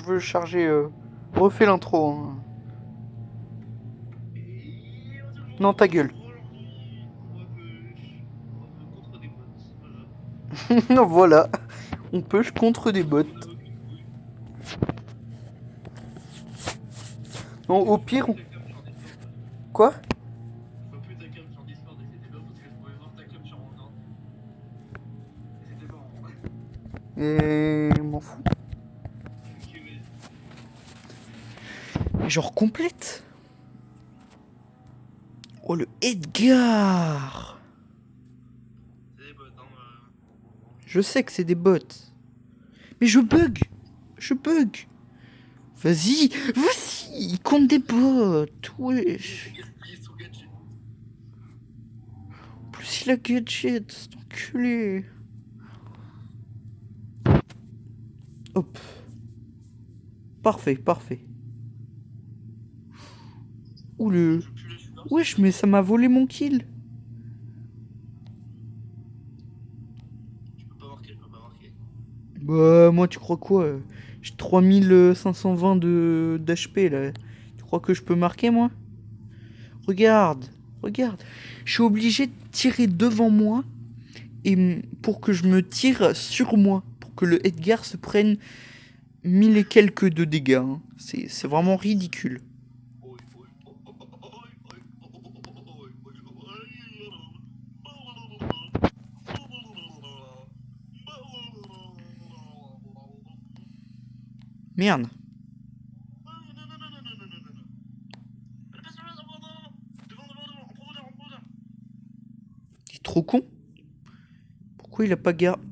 je veux charger. Refais l'intro. Hein. Non, ta gueule. Non, voilà. On push contre des bots. Non, au pire. Quoi? Et. M'en fous. Genre complète. Oh, le Edgar. Je sais que c'est des bots. Mais je bug. Je bug. Vas-y. Vas-y. Il compte des bots. Wesh. En plus, il a gadget. C'est enculé. Hop. Parfait, parfait. Oule. Wesh, mais ça m'a volé mon kill. Bah, moi, tu crois quoi? J'ai 3520 d'HP là. Tu crois que je peux marquer, moi? Regarde, regarde. Je suis obligé de tirer devant moi et pour que je me tire sur moi. Pour que le Edgar se prenne 1000 et quelques de dégâts. Hein. C'est vraiment ridicule. Merde. Il est trop con. Pourquoi il a pas gardé...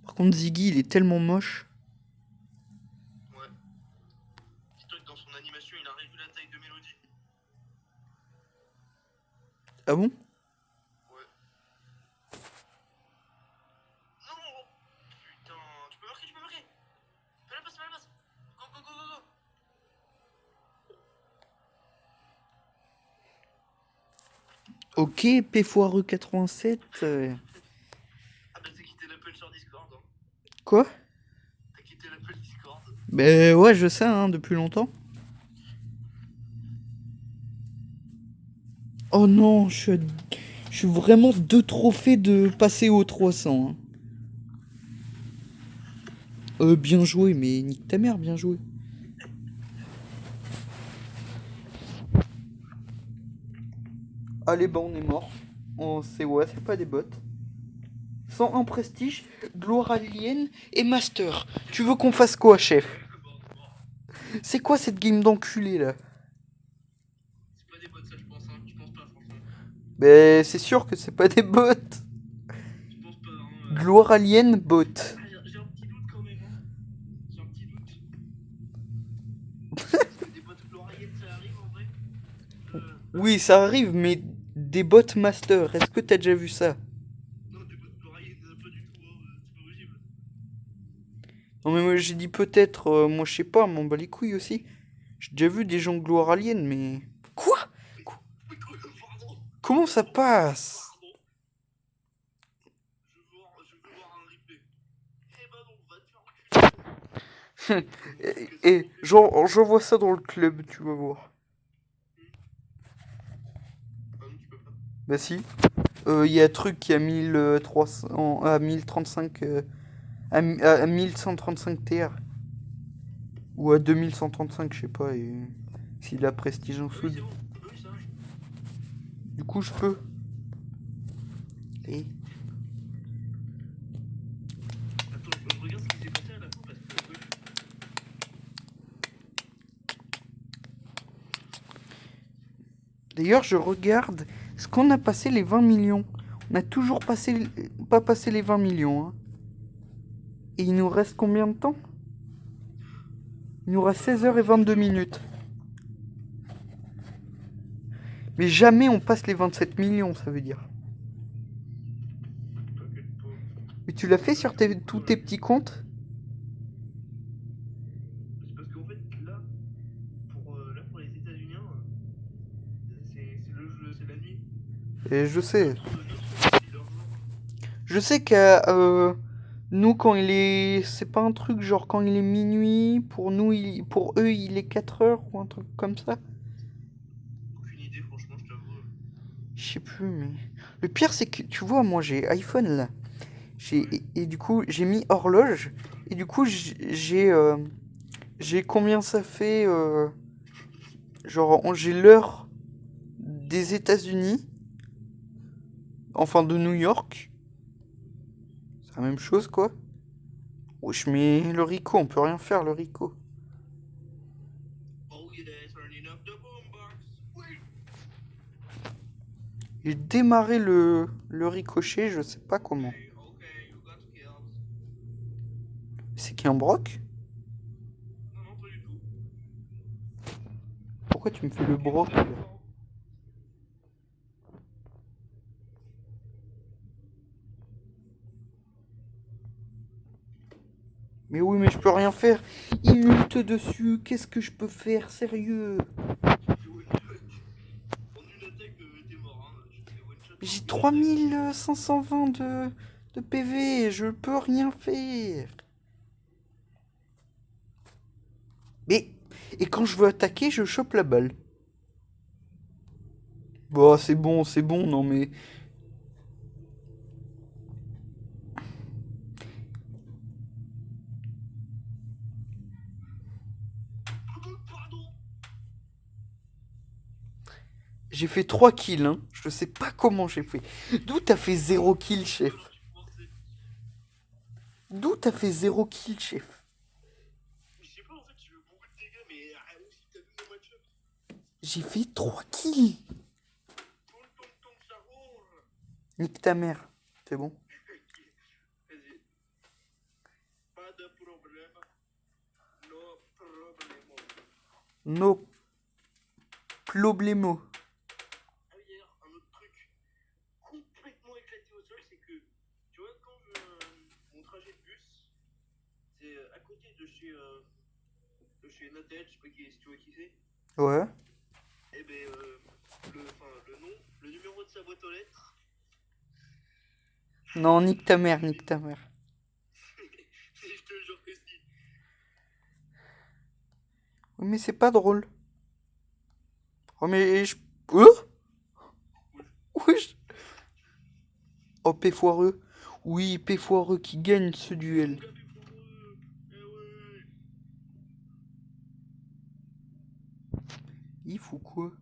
Par contre, Ziggy, il est tellement moche. Ouais. Dis-toi que dans son animation, il a réduit la taille de Mélodie. Ah bon? Ouais. Non! Putain, tu peux marquer, tu peux marquer! Fais la passe, fais la passe! Go, go, go, go, go! Ok, P foireux 87. Ah bah t'as quitté l'Apple sur Discord. Hein. Quoi? T'as quitté l'Apple Discord. Ben ouais, je sais, hein, depuis longtemps. Oh non, je suis vraiment 2 trophées de passer aux 300. Hein. Bien joué, mais nique ta mère, bien joué. Allez, bah on est mort. C'est pas des bots. 101 prestige, gloire alien et master. Tu veux qu'on fasse quoi, chef? C'est quoi cette game d'enculé là? C'est pas des bots, ça, je pense, hein. Je pense pas, franchement. Ben c'est sûr que c'est pas des bots. Je pense pas, hein. Gloire alien bot. Ah, j'ai un petit doute quand même, hein. J'ai un petit doute. Des bots glorieux, ça arrive en vrai. Oui, ça arrive, mais des bots master, est-ce que t'as déjà vu ça? Non, des bots glorieux, pas du tout, hein. C'est pas possible. Non mais moi j'ai dit peut-être, moi je sais pas, m'en bats les couilles aussi. J'ai déjà vu des gens gloire alien, mais... Quoi? Pardon. Comment ça passe? Je veux voir un replay. Eh ben non, va te faire enculer. Et genre, j'envoie ça dans le club, tu vas voir. Ah non, tu peux pas. Bah si. Il y a un truc qui a 1300, à 1035, à 1135 TR. Ou à 2135, je sais pas, et s'il a prestige en Ah dessous. oui, c'est bon. Ah oui, ça. Du coup, je peux. Et... Attends, je regarde ce qui s'est passé à la fin parce que. D'ailleurs, je regarde. Est-ce qu'on a passé les 20 millions? On n'a toujours pas passé les 20 millions. Hein. Et il nous reste combien de temps? Il nous reste 16h22 minutes. Mais jamais on passe les 27 millions, ça veut dire. Mais tu l'as fait sur tous tes petits comptes? C'est parce qu'en fait, là, pour les États-Unis, c'est la nuit. Et je sais. C'est leur jour. Je sais que nous, quand il est... C'est pas un truc genre quand il est minuit, pour nous, pour eux, il est 4 heures ou un truc comme ça. Aucune idée, franchement, je t'avoue. Je sais plus, mais... Le pire, c'est que, tu vois, moi, j'ai iPhone, là. Ouais. Et du coup, j'ai mis horloge. Et du coup, j'ai combien ça fait genre, j'ai l'heure des États-Unis. Enfin, de New York. C'est la même chose, quoi. Wesh, mais le Rico, on peut rien faire, le Rico. Oh yeah, turning up the boombox. Oui. J'ai démarré le ricochet, je sais pas comment. Okay, you got skills. C'est qui un broc? Non, non, pas du tout. Pourquoi tu me fais le Ok, broc, vous là? avez fort. Mais oui, mais je peux rien faire. Il monte dessus, qu'est-ce que je peux faire, sérieux? Tu fais one shot. En une attaque, t'es mort, hein. Tu fais one shot en J'ai une attaque. 3520 de PV, je peux rien faire. Mais, et quand je veux attaquer, je chope la balle. Bah, c'est bon, non mais... Pardon. J'ai fait 3 kills, hein. Je sais pas comment j'ai fait. D'où t'as fait 0 kill, chef? Voilà, tu pensais. D'où t'as fait 0 kill, chef? Mais je sais pas, en fait, tu veux beaucoup de dégâts, mais aussi, t'as vu mon match-up. J'ai fait 3 kills. Ton, ça roule. Nique ta mère. C'est bon. Vas-y. Pas de problème. No problemo. No problemo. Ah oui, d'ailleurs, un autre truc complètement éclaté au sol, c'est que, tu vois, mon trajet de bus, c'est à côté de chez Natel, je sais pas si tu vois qui c'est. Ouais. Et ben, le nom, le numéro de sa boîte aux lettres, Non, nique ta mère, nique ta mère. je te jure que si. Oui, mais c'est pas drôle. Oh, mais je... Oh, oui. Oh, P foireux. Oui, P foireux qui gagne ce duel. Mon gars, mais pour eux, eh ouais. Il fout quoi?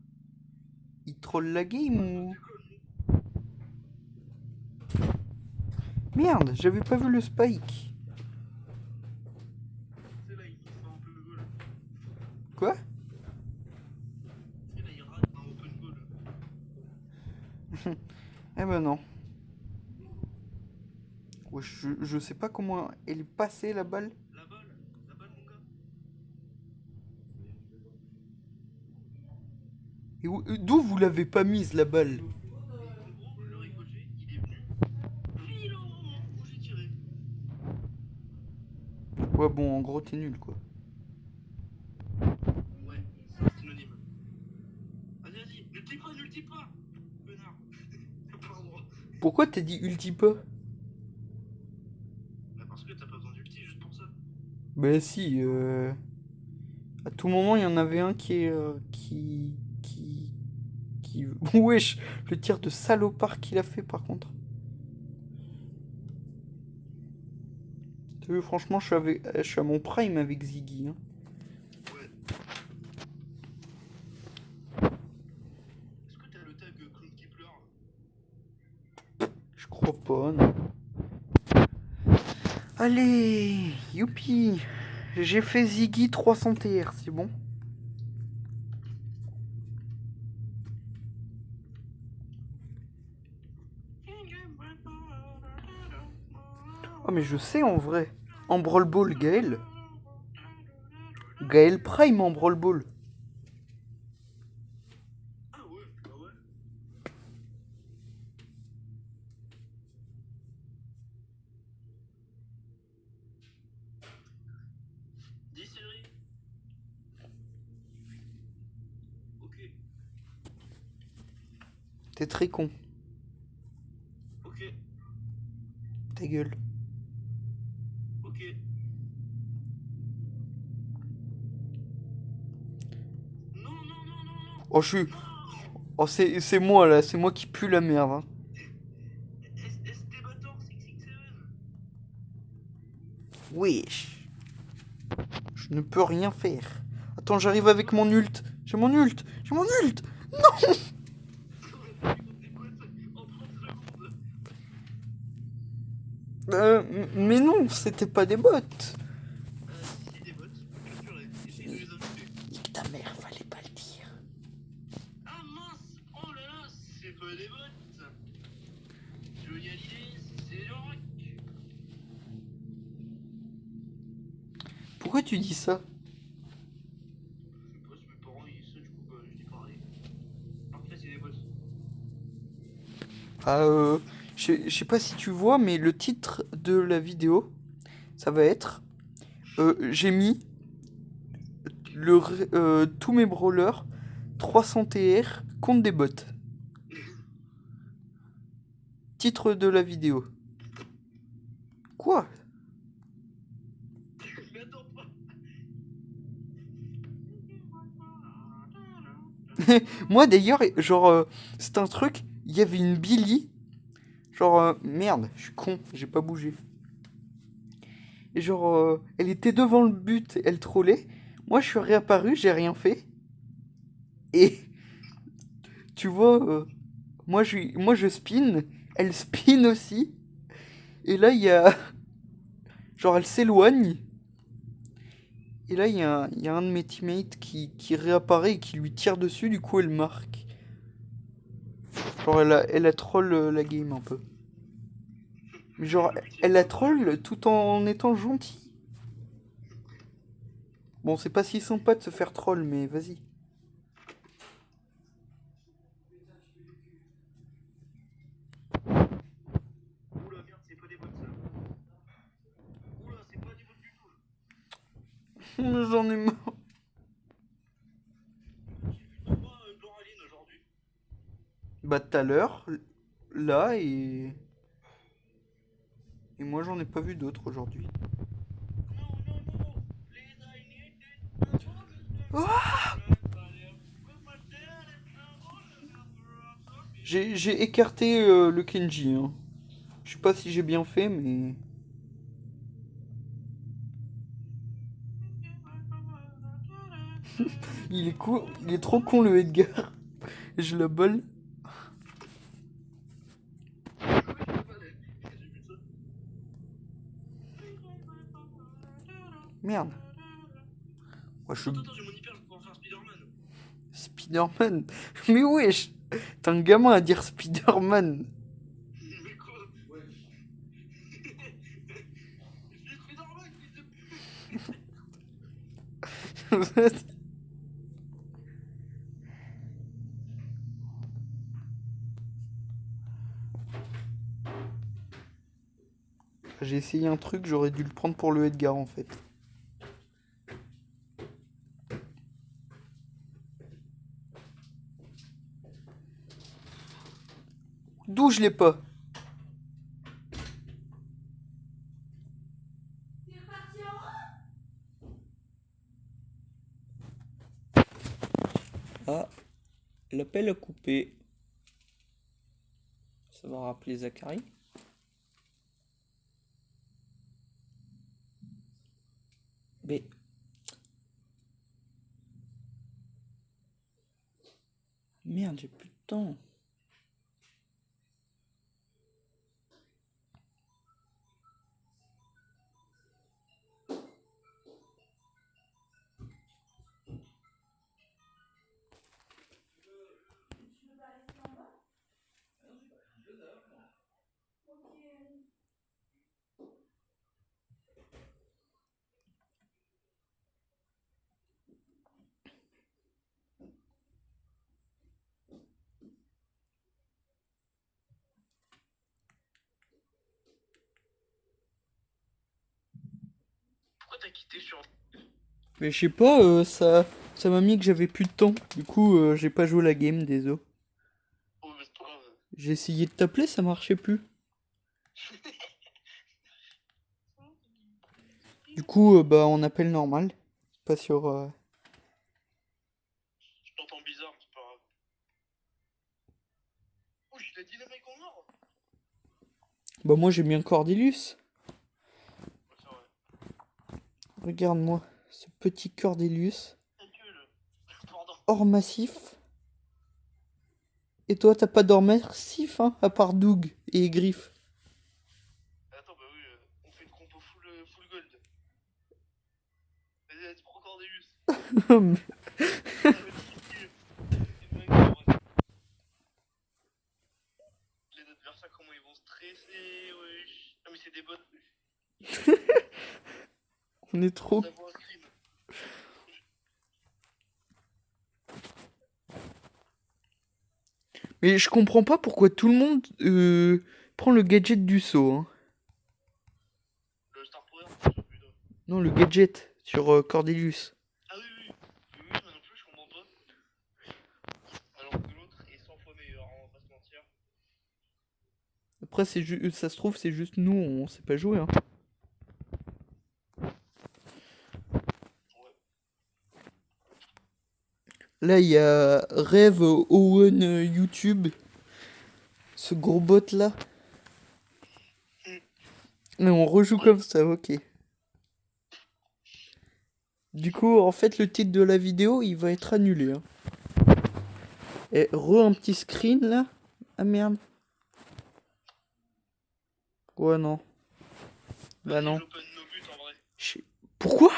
Il troll la game ou... Merde, j'avais pas vu le spike. C'est là, il fait un peu le goal. Quoi? C'est là, il rate un open goal. Eh ben non. Ouais, je sais pas comment elle est passée la balle. La balle, mon gars. Et d'où vous l'avez pas mise la balle? En gros, le ricochet, il est venu pile au moment où j'ai tiré. Ouais, bon, en gros, t'es nul quoi. Ouais, c'est un synonyme. Vas-y, vas-y, n'ulti pas, connard. T'as pas le droit. Pourquoi t'as dit ulti pas? Bah parce que t'as pas besoin d'ulti juste pour ça. Bah si, à tout moment, il y en avait un qui est... qui... Wesh, le tir de salopard qu'il a fait par contre. T'as vu, franchement, je suis à mon prime avec Ziggy. Hein. Ouais. Est-ce que t'as le tag Clone Keepler? Je crois pas, non. Allez, youpi. J'ai fait Ziggy 300 TR, c'est bon? Oh mais je sais en vrai. En Brawl Ball, Gaël. Gaël Prime en Brawl Ball. Ah ouais, bah ouais. Dis Cédric. T'es très con. Ok, Ta gueule. ok. Non, non, non, non, non. Oh, je suis... Non. Oh, c'est moi, là. C'est moi qui pue la merde, hein. ST Bator 667. Wesh. Je ne peux rien faire. Attends, j'arrive avec mon ult. J'ai mon ult. J'ai mon ult. Des bots en 30 secondes. Mais non, c'était pas des bots. Si, des bots. Purée, essaye de les inviter. Nique ta mère, fallait pas le dire. Ah mince. Oh là là, c'est pas des bots. Johnny Hallyday, c'est du rock. Pourquoi tu dis ça? Je sais pas si mes parents ils sont, du coup, bah, je dis pareil. Après, c'est des bots. Ah, je sais pas si tu vois, mais le titre de la vidéo, ça va être j'ai mis tous mes brawlers 300 TR contre des bots. Titre de la vidéo. Quoi? Mais attends pas. Moi d'ailleurs, genre, c'est un truc, il y avait une Billy, genre, merde, je suis con, j'ai pas bougé. Et genre, elle était devant le but, elle trollait. Moi je suis réapparu, j'ai rien fait. Et tu vois, moi je spin, elle spin aussi. Et là il y a, genre elle s'éloigne. Et là il y a un de mes teammates qui réapparaît et qui lui tire dessus, du coup elle marque. Genre elle a troll la game un peu. Mais genre, elle la troll tout en étant gentille. Bon, c'est pas si sympa de se faire troll, mais vas-y. Oula, merde, c'est pas des bots ça. Oula, c'est pas des bots du tout. J'en ai marre. J'ai vu trois Doraline aujourd'hui. Bah, tout à l'heure, là, et moi j'en ai pas vu d'autres aujourd'hui. Non, non, non. Please, I need it. Ah, j'ai écarté le Kenji. Hein. Je sais pas si j'ai bien fait, mais. Il est trop con le Edgar. Je le bol. Merde. Moi je suis Attends, j'ai mon hyper, je vais pouvoir faire Spider-Man. Spider-Man. Mais wesh, t'es un gamin à dire Spider-Man. Mais quoi? Ouais. Je suis Spider-Man, fils de pute. J'ai essayé un truc, j'aurais dû le prendre pour le Edgar en fait. D'où je l'ai pas? Ah, l'appel a coupé. Ça va rappeler Zachary. Mais. Merde, j'ai plus de temps. Pourquoi t'as quitté sur... Mais je sais pas, ça m'a mis que j'avais plus de temps. Du coup, j'ai pas joué la game, désolé. Oh, mais c'est pas grave. J'ai essayé de t'appeler, ça marchait plus. Du coup, bah on appelle normal. Pas sur... Je t'entends bizarre, c'est pas grave. Oh, je t'ai dit les mecs en or. Bah moi j'ai mis un Cordelius. Ouais, c'est vrai. Regarde-moi, ce petit Cordelius. Ta gueule. Pardon. Or massif. Et toi t'as pas d'or massif, hein, à part Doug et Griff. Attends, bah oui, on fait une compo full gold. Vas-y, tu prends encore des us. Ça va être ridicule. C'est dingue, en vrai. Les adversaires, comment ils vont stresser, wesh. Ah, mais c'est des bots. On est trop... D'avoir un screen. Mais je comprends pas pourquoi tout le monde prend le gadget du saut, hein. Le Star Power, putain. Non, le gadget sur Cordelius. Ah oui, oui. Oui, oui, moi non plus, je comprends pas. Alors que l'autre est 100 fois meilleur, hein, on va pas se mentir. Après, ça se trouve, c'est juste nous, on sait pas jouer, hein. Ouais. Là, il y a Rêve Owen YouTube. Ce gros bot là. Mais on rejoue comme ça, ok. Du coup, en fait, le titre de la vidéo, il va être annulé, hein. Et un petit screen là. Ah merde. Ouais, non. Bah Vas-y, non. j'open nos buts en vrai. Pourquoi?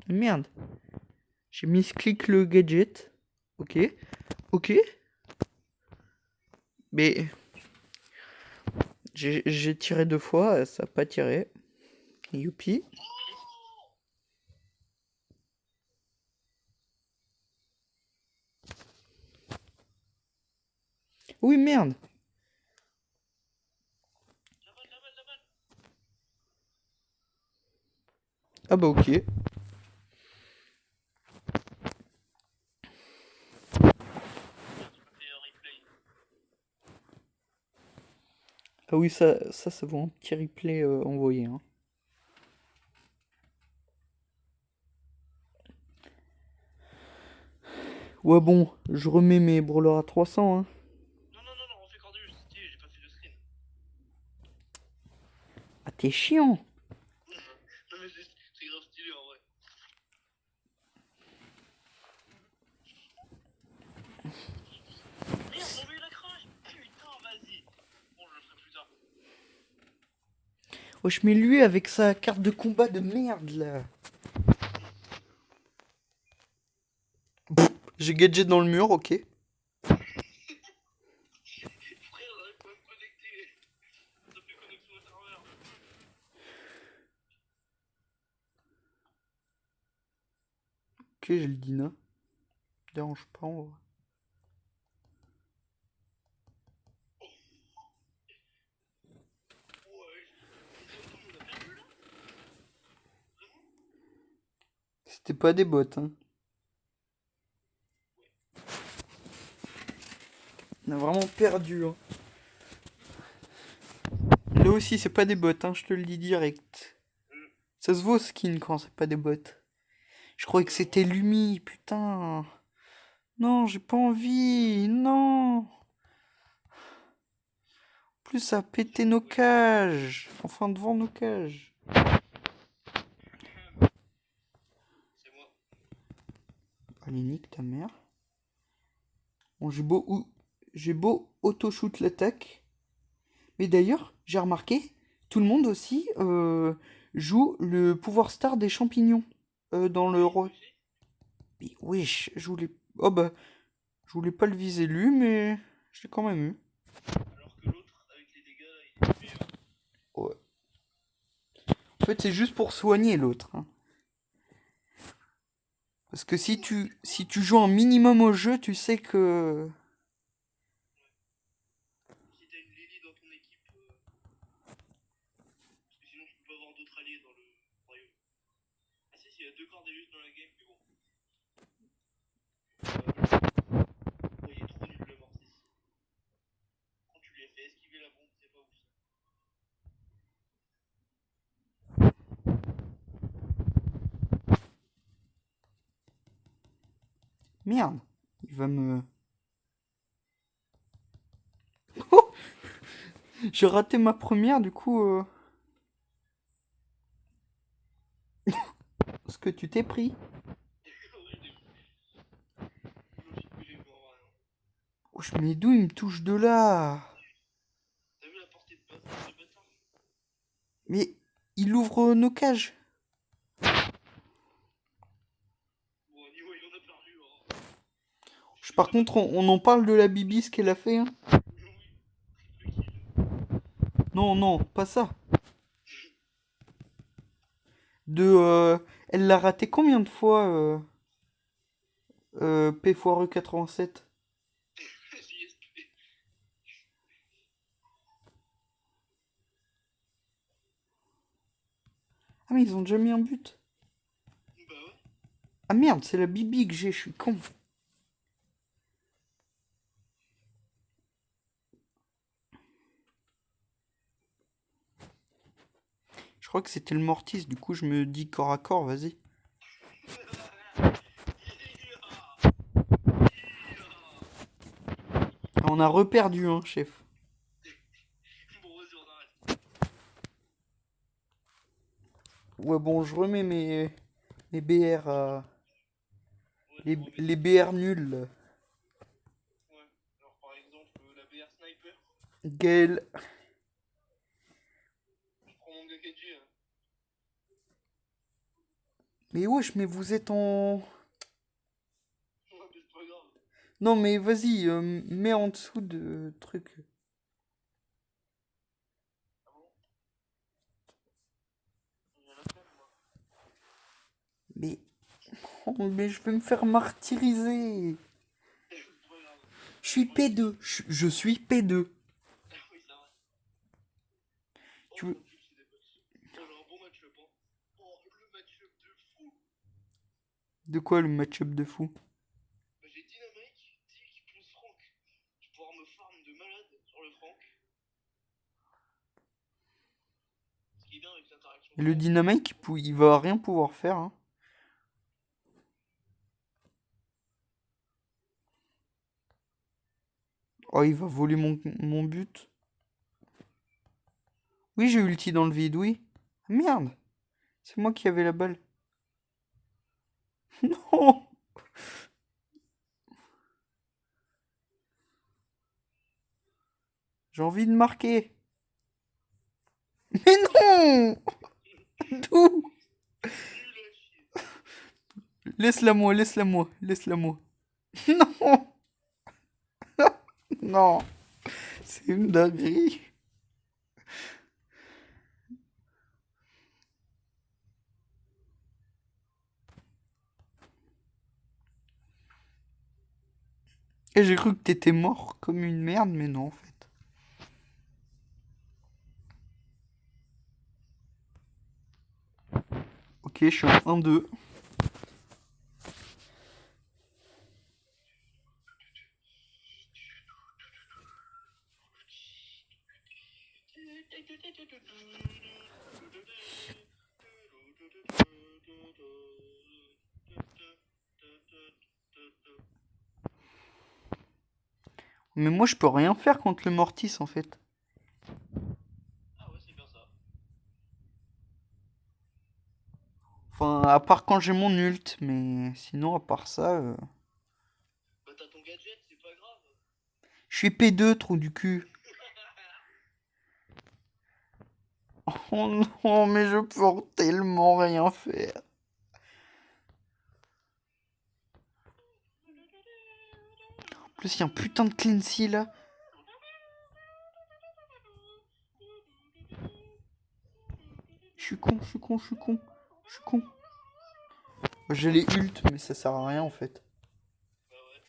Merde. J'ai misclick le gadget. Ok. Ok. Mais... J'ai tiré 2 fois, ça a pas tiré. Youpi. Oui, merde. La balle. Ah bah ok. Ah oui, ça vaut un petit replay envoyé, hein. Ouais bon, je remets mes brawlers à 300, hein. Non, on fait Cordelius. Stylé, j'ai pas fait de screen. Ah t'es chiant. Non, mais c'est grave stylé en vrai. Merde, j'ai envoyé la crash. Putain, vas-y. Bon, je le ferai plus tard. Wesh, mais lui avec sa carte de combat de merde là. J'ai gadget dans le mur, ok. Frère, j'arrive pas à me connecter. Ça fait connexion au serveur. Ok, j'ai le Dina. Dérange pas, en vrai. Ouais, on a perdu là. Vraiment? C'était pas des bots, hein. On a vraiment perdu, hein. Là aussi, c'est pas des bots, hein, je te le dis direct. Ça se vaut skin quand c'est pas des bots. Je croyais que c'était Lumi, putain. Non, j'ai pas envie, non. En plus, ça a pété nos cages. Enfin, devant nos cages. C'est moi. Allez, nique ta mère. Bon, j'ai beau auto-shoot l'attaque. Mais d'ailleurs, j'ai remarqué, tout le monde aussi joue le pouvoir star des champignons dans le roi. Mais wesh, je voulais... Oh bah, je voulais pas le viser lui, mais je l'ai quand même eu. Alors que l'autre, avec les dégâts, il est meilleur. Ouais. En fait, c'est juste pour soigner l'autre, hein. Parce que si tu joues un minimum au jeu, tu sais que... Si t'as une Lily dans ton équipe, parce que sinon tu peux pas avoir d'autres alliés dans le royaume. Ah si, il y a 2 Cordelius dans la game, mais bon. Merde. Il va me... Oh, j'ai raté ma première, du coup... Ce que tu t'es pris. Oh, mais d'où il me touche de là? T'as vu la portée de bâtard, ce bâtard? Mais il ouvre nos cages. Bon, niveau, il en a perdu. Hein. Par contre, on en parle de la Bibi, ce qu'elle a fait, hein. Oui, triple kill. Non, non, pas ça. Elle l'a raté combien de fois, P foireux 87? JSP. Ah, mais ils ont déjà mis un but. Bah ouais. Ah merde, c'est la Bibi que j'ai, je suis con. Je crois que c'était le Mortis, du coup je me dis corps à corps, vas-y. Ah, on a reperdu, hein, chef. Bon, vas-y, on arrête. Ouais, bon, je remets mes BR Ouais, les, tu remets les tes- BR nuls, là. Ouais. Alors, par exemple, la BR Sniper. Gaël. Je prends mon Gakadji. Hein. Mais wesh, mais vous êtes en... Ouais, mais c'est pas grave. Non, mais vas-y, mets en dessous de truc. Ah bon? J'ai la flemme, moi. Mais... Oh, mais je vais me faire martyriser. C'est pas grave. Je suis P2. Je suis P2. Ah oui, ça va. Oh, Tu mais veux... en plus, c'est des boss. Oh, j'ai un bon match-up, hein. Oh, le match-up de fou. De quoi le match-up de fou? Bah, j'ai Dynamite, Tick plus Franck. Je vais pouvoir me farm de malade sur le Franck. Ce qui est bien avec l'interaction Et le Franck. Dynamite, il va rien pouvoir faire, hein. Oh, il va voler mon but. Oui, j'ai ulti dans le vide, oui. Ah, merde. C'est moi qui avais la balle. Non. J'ai envie de marquer. Mais non. D'où? Nul à chier. Laisse-la moi, laisse-la moi, laisse-la moi. Non. Non. C'est une dinguerie. Et j'ai cru que t'étais mort comme une merde, mais non, en fait. Ok, je suis en 1-2. Mais moi, je peux rien faire contre le Mortis, en fait. Ah ouais, c'est bien ça. Enfin, à part quand j'ai mon ult, mais sinon, à part ça, Bah t'as ton gadget, c'est pas grave. je suis P2, trou du cul. Oh non, mais je peux tellement rien faire. En plus, il y a un putain de Clancy là. Je suis con, je suis con, je suis con. Je suis con. J'ai les ult, mais ça sert à rien en fait. Bah ouais.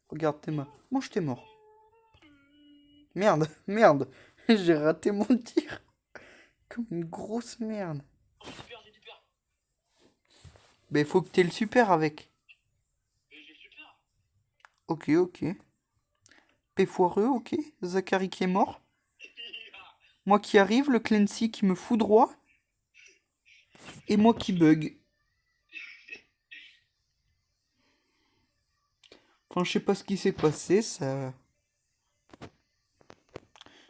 Regarde, t'es mort. Moi, je t'ai mort. Merde, merde. J'ai raté mon tir. Comme une grosse merde. Oh, j'ai du père. Mais faut que t'aies le super avec. Mais j'ai super. Ok, ok. P foireux, ok. Zachary qui est mort. Moi qui arrive, le Clancy qui me foudroie. Et moi qui bug. Enfin, je sais pas ce qui s'est passé, ça...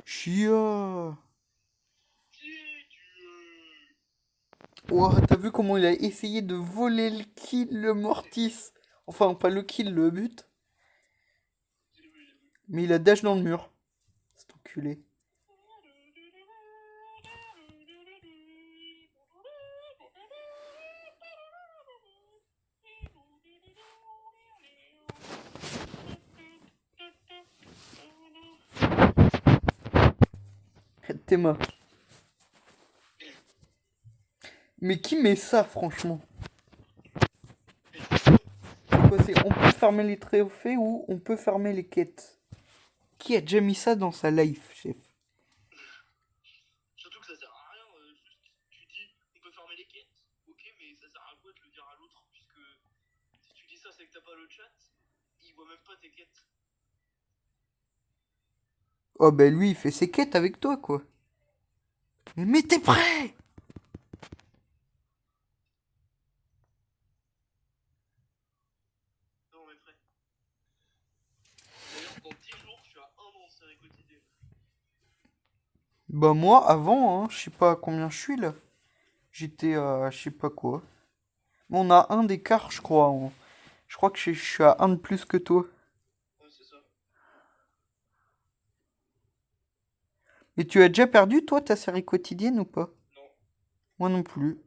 Chia. Ouah, t'as vu comment il a essayé de voler le kill, le Mortis? Enfin, pas le kill, le but. Mais il a dash dans le mur. C'est enculé. T'es mort. Mais qui met ça, franchement? C'est quoi, c'est on peut farmer les trophées ou on peut farmer les quêtes? Qui a déjà mis ça dans sa life, chef? Surtout que ça sert à rien. Juste, tu dis, on peut farmer les quêtes. Ok, mais ça sert à quoi de le dire à l'autre? Puisque si tu dis ça, c'est que t'as pas le chat. Il voit même pas tes quêtes. Oh, ben lui, il fait ses quêtes avec toi, quoi. Mais t'es prêt! Non, on est prêt. D'ailleurs, dans 10 jours, je suis à 1 an de série quotidienne. Bah moi, avant, hein, je sais pas à combien je suis, là. J'étais à je sais pas quoi. On a un d'écart, je crois. Je crois que je suis à un de plus que toi. Ouais, c'est ça. Et tu as déjà perdu, toi, ta série quotidienne ou pas? Non, Moi non plus.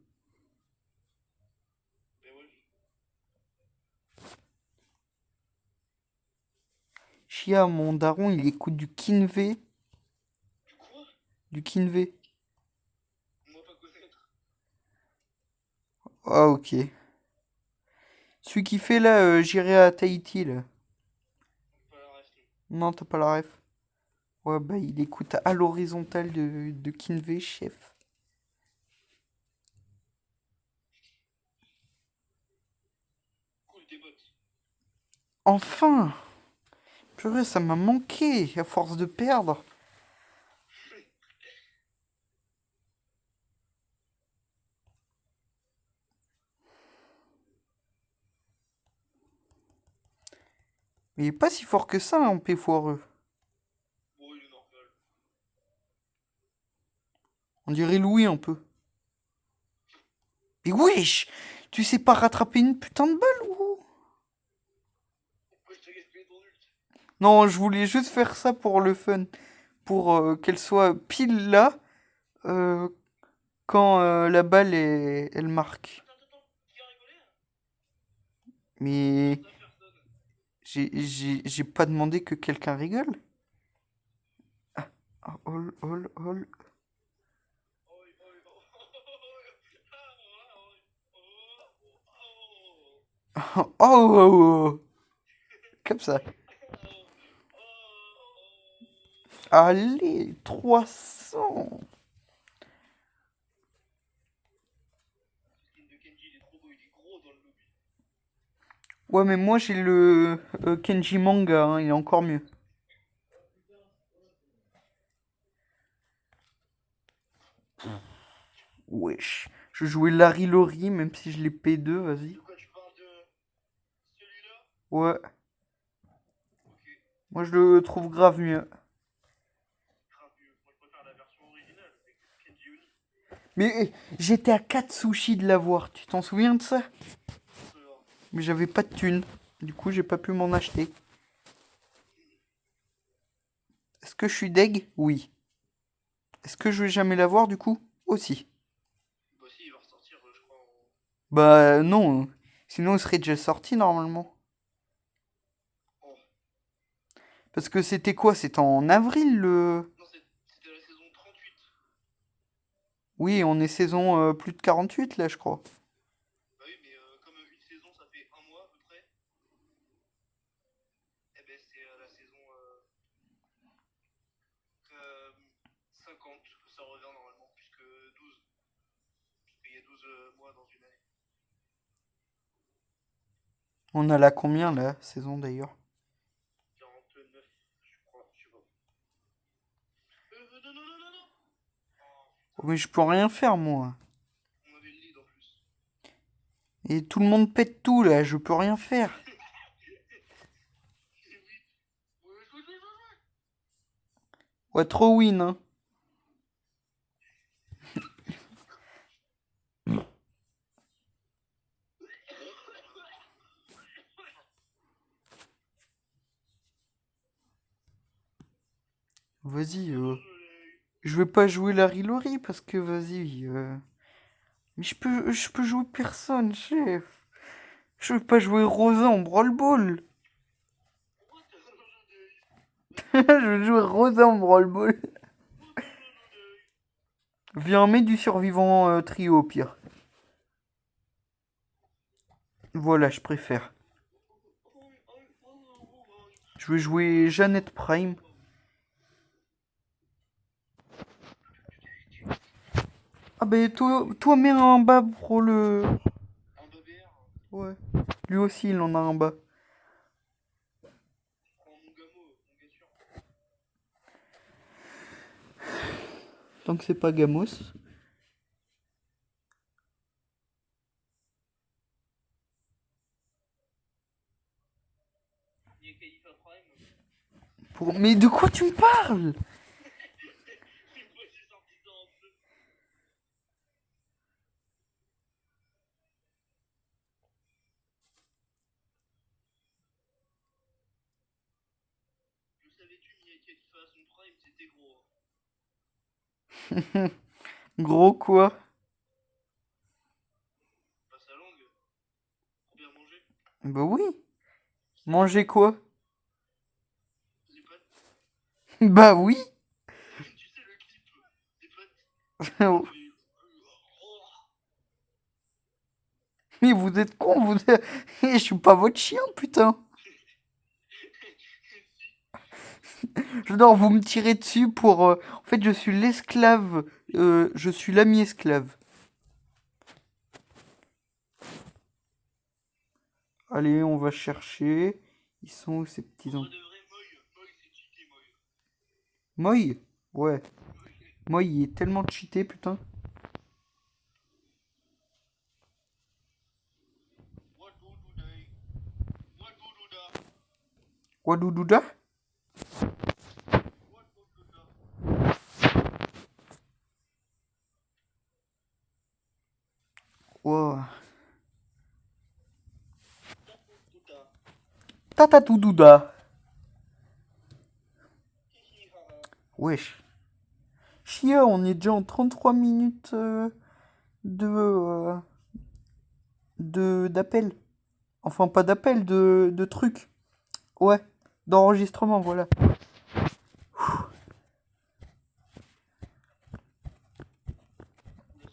mais ouais. Chia, mon daron, il écoute du Kinvé. Du quoi? Du Kinvé. Moi, pas connaître. Ah, ok. Celui qui fait là, j'irai à Tahiti, là. Pas la reste. Non, t'as pas la ref. Ouais, bah il écoute à l'horizontale de Kinvé, chef. Cool, des bots. Enfin! Purée, ça m'a manqué à force de perdre. Mais il est pas si fort que ça, en P foireux. Bon, il est normal. On dirait Louis un peu. Mais wesh! Tu sais pas rattraper une putain de balle ou? Pourquoi je te gaspille ton ult? Non, je voulais juste faire ça pour le fun. Pour qu'elle soit pile là euh, quand la balle elle marque. Attends, qui a rigolé là? Mais Ça, personne. j'ai pas demandé que quelqu'un rigole. Ah, hol, hol, hol. Oh, oh, oh, Oh, oh, oh. Comme ça. Allez, 300. Le skin de Kenji, il est trop beau, il est gros dans le lobby. Ouais, mais moi j'ai le Kenji Manga, hein, il est encore mieux. Wesh. Je jouais Larry Lori, même si je l'ai P2, vas-y. De quoi tu parles de celui-là? Ouais, Ok, moi je le trouve grave mieux. grave mieux. Moi, je préfère la version originale avec Kenji Oni. Mais j'étais à 4 sushis de l'avoir, tu t'en souviens de ça? Alors, Mais j'avais pas de thunes. Du coup, j'ai pas pu m'en acheter. Est-ce que je suis deg? Oui. Est-ce que je vais jamais l'avoir du coup? Aussi. bah si, il va ressortir, je crois. Bah non. Sinon, il serait déjà sorti normalement. Oh. Parce que c'était quoi? C'était en avril le... Non, c'était la saison 38. Oui, on est saison plus de 48 là, je crois. Bah oui, mais comme une saison, ça fait un mois à peu près. Eh ben, c'est la saison 50 que ça revient normalement, puisque 12. Puisqu'il y a 12 mois dans une année. On a la combien là, saison d'ailleurs? 49, je crois, je sais pas. Non, non, non, non, non. Oh, Oh, mais je peux rien faire moi. on avait le lead en plus. Et tout le monde pète tout là, je peux rien faire. Ouais, trop win, hein. Vas-y, je vais pas jouer Larry Lori parce que vas-y. Mais je peux jouer personne, chef. Je veux pas jouer Rosa en Brawl Ball. Je veux jouer Rosa en Brawl Ball. Viens, mets du survivant trio au pire. Voilà, je préfère. Je vais jouer Jeannette Prime. Ah bah toi mets un bas pour le... Un BBR, Ouais. Lui aussi il en a un bas. prends mon gamo, mon gars sûr. Tant que c'est pas Gamos. Il y a Khalifa Prime. Mais de quoi tu me parles? Une fois j'ai sorti ça en feu. Je savais-tu, Mia Khalifa, son prime, c'était gros. Gros quoi? Pas sa langue. Pour bien manger. Bah oui. Manger quoi? Des pâtes. Bah oui. Tu sais le clip des pâtes. Mais vous êtes con, vous êtes... Je suis pas votre chien, putain. J'adore, vous me tirez dessus pour... En fait, je suis l'esclave. Je suis l'ami esclave. Allez, on va chercher. Ils sont où ces petits En enfants? vrai de vrai, Moy, c'est cheaté, Moy. Moy? Ouais. Moy, il est tellement cheaté, putain. What do today? What do do da? Wadoudouda? What do do da? Wow. Do da. Tatatoudouda. Hihi haha. Wesh. Chia, on est déjà en 33 minutes de... d'appel. Enfin, pas d'appel, de trucs. Ouais, d'enregistrement, voilà. Là,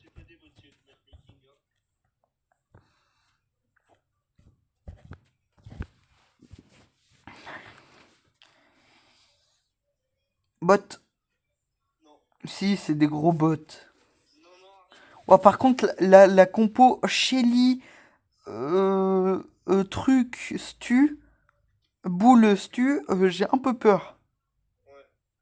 c'est pas des votre matchmaking, hein. Bot. Non. Si, c'est des gros bots. Non, non. Ouais, par contre, la compo Shelly, truc, stu, boule, stu, j'ai un peu peur. Ouais.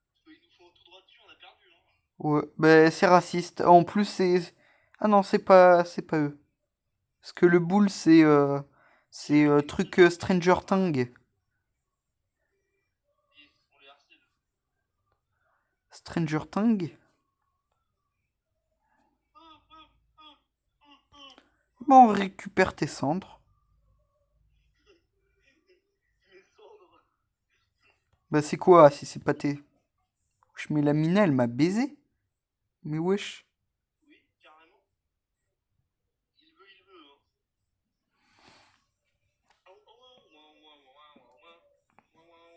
Parce qu'ils nous font tout droit dessus, on a perdu, hein. Ouais, bah c'est raciste. En plus, c'est... Ah non, c'est pas eux. Parce que le boule, c'est truc Stranger Things. Et on les harcèle. Stranger Things? Bon, on récupère tes cendres. Mes cendres. Bah c'est quoi si c'est pas tes... Wesh, mais la mina, elle m'a baisé. Mais wesh. Oui, carrément. Il veut, hein.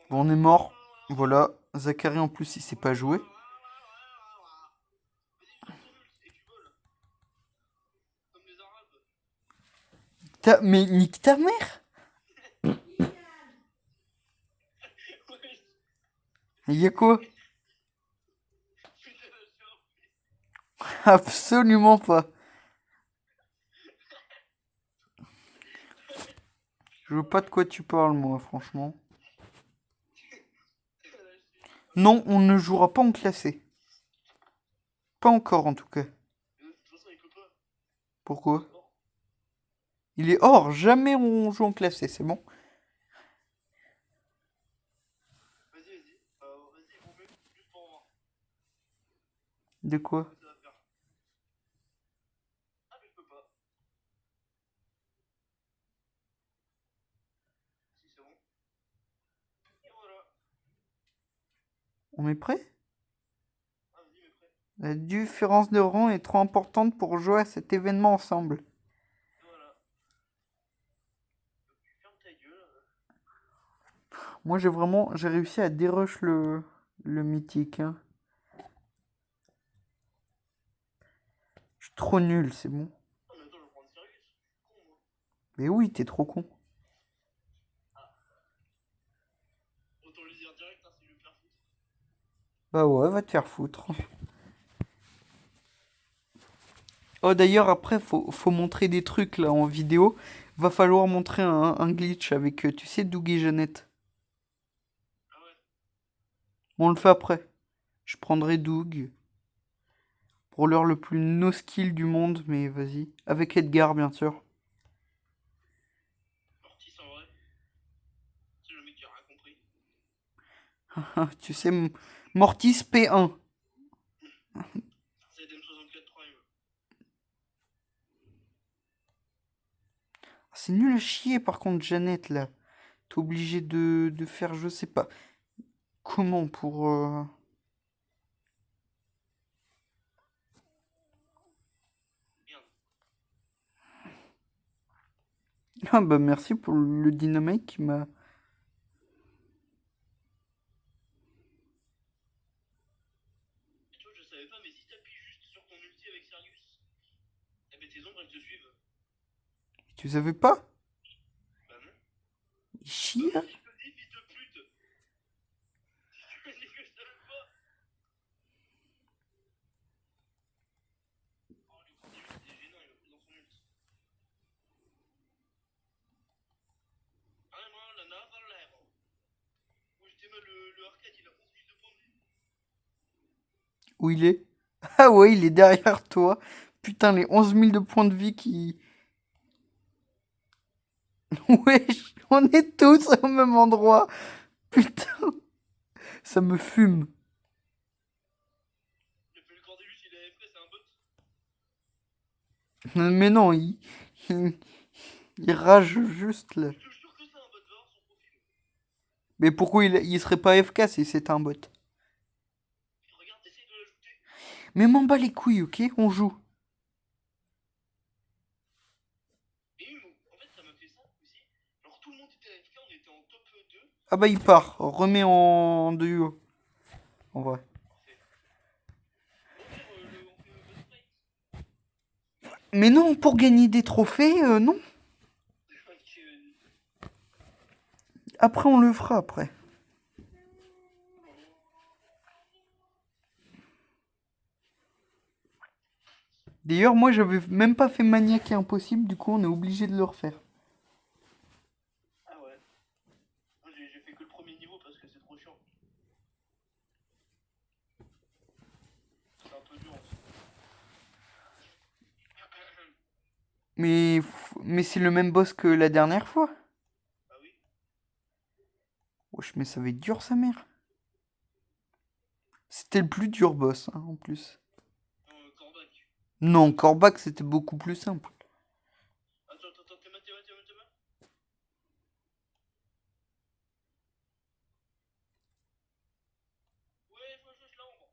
Bon, on est mort. Voilà. Zachary, en plus, il sait pas jouer. Vas-y, sors ton ult et tu voles. Comme les Arabes. Mais nique ta mère. Ouais, Il y a quoi? putain, je suis Absolument pas. Je veux pas de quoi tu parles, moi, franchement. Non, on ne jouera pas en classé. Pas encore, en tout cas. De toute façon, il peut pas. Pourquoi? D'accord. Il est hors. Jamais on joue en classé, c'est bon. Vas-y, vas-y. Vas-y, vous mettez juste pour voir. De quoi? Ça va faire. Ah, mais je peux pas. Si, c'est bon. Et voilà. On est prêt? Ah, vas-y, mais prêt. La différence de rang est trop importante pour jouer à cet événement ensemble. Et voilà. Donc, tu fermes ta gueule. Moi, j'ai réussi à dérush le mythique, hein. Je suis trop nul, c'est bon. Ah, mais attends, je vais prendre Sirius. Je suis con, moi. Mais oui, t'es trop con. Autant lui dire direct, hein, si je vais me faire foutre. Bah ouais, va te faire foutre. Oh, d'ailleurs, après, faut montrer des trucs là en vidéo. Va falloir montrer un glitch avec, tu sais, Doug et Jeannette. Ah ouais. On le fait après. Je prendrai Doug. Pour l'heure le plus no skill du monde, mais vas-y. Avec Edgar, bien sûr. Mortis en vrai. C'est le mec qui a rien compris. Tu sais, Mortis P1. C'est DM64 Prime. C'est nul à chier, par contre, Jeannette, là. T'es obligé de faire, je sais pas. Comment pour... Merde. Ah bah merci pour le dynamite qui m'a... Et tu vois, je savais pas, mais si t'appuies juste sur ton ulti avec Sirius, eh ben tes ombres elles te suivent. Tu savais pas? Bah non. Il chie, Bah là. non, il te dit, il te pute. Tu me dis que je savais pas. Oh, le Cornelius, il est gênant, il m'a pris dans son ulti. Ah, moi, la nave à l'air. Où je démarre le arcade, il a 11 000 de points de vie. Où il est? Ah ouais, il est derrière toi. Putain, les 11 000 de points de vie qui... Wesh, on est tous au même endroit. Putain, ça me fume. Il a fait le Cornelius, il est AFK, c'est un bot. Mais non, il rage juste, là. Je te jure que c'est un bot, va voir son profil. Mais pourquoi il serait pas FK si c'était un bot? Regarde, essaye de l'ajouter. Mais m'en bats les couilles, ok? On joue. Et en fait, ça m'a fait ça aussi. Alors, tout le monde était AFK, on était en top 2. Ah bah il part. Remets en duo. En vrai. Parfait. Au pire, on fait bot fight. Mais non, pour gagner des trophées, non. Ok, Après, on le fera après. D'ailleurs, moi, j'avais même pas fait Maniaque et Impossible, du coup, on est obligé de le refaire. ah ouais. Moi, j'ai fait que le premier niveau parce que c'est trop chiant. C'est un peu dur aussi. Mais c'est le même boss que la dernière fois. Ah oui. Wesh, mais ça va être dur, sa mère. C'était le plus dur boss, hein, en plus. Non, Corbac. Non, Kor'bak, c'était beaucoup plus simple. Attends, t'es mal. Ouais, je l'ombre.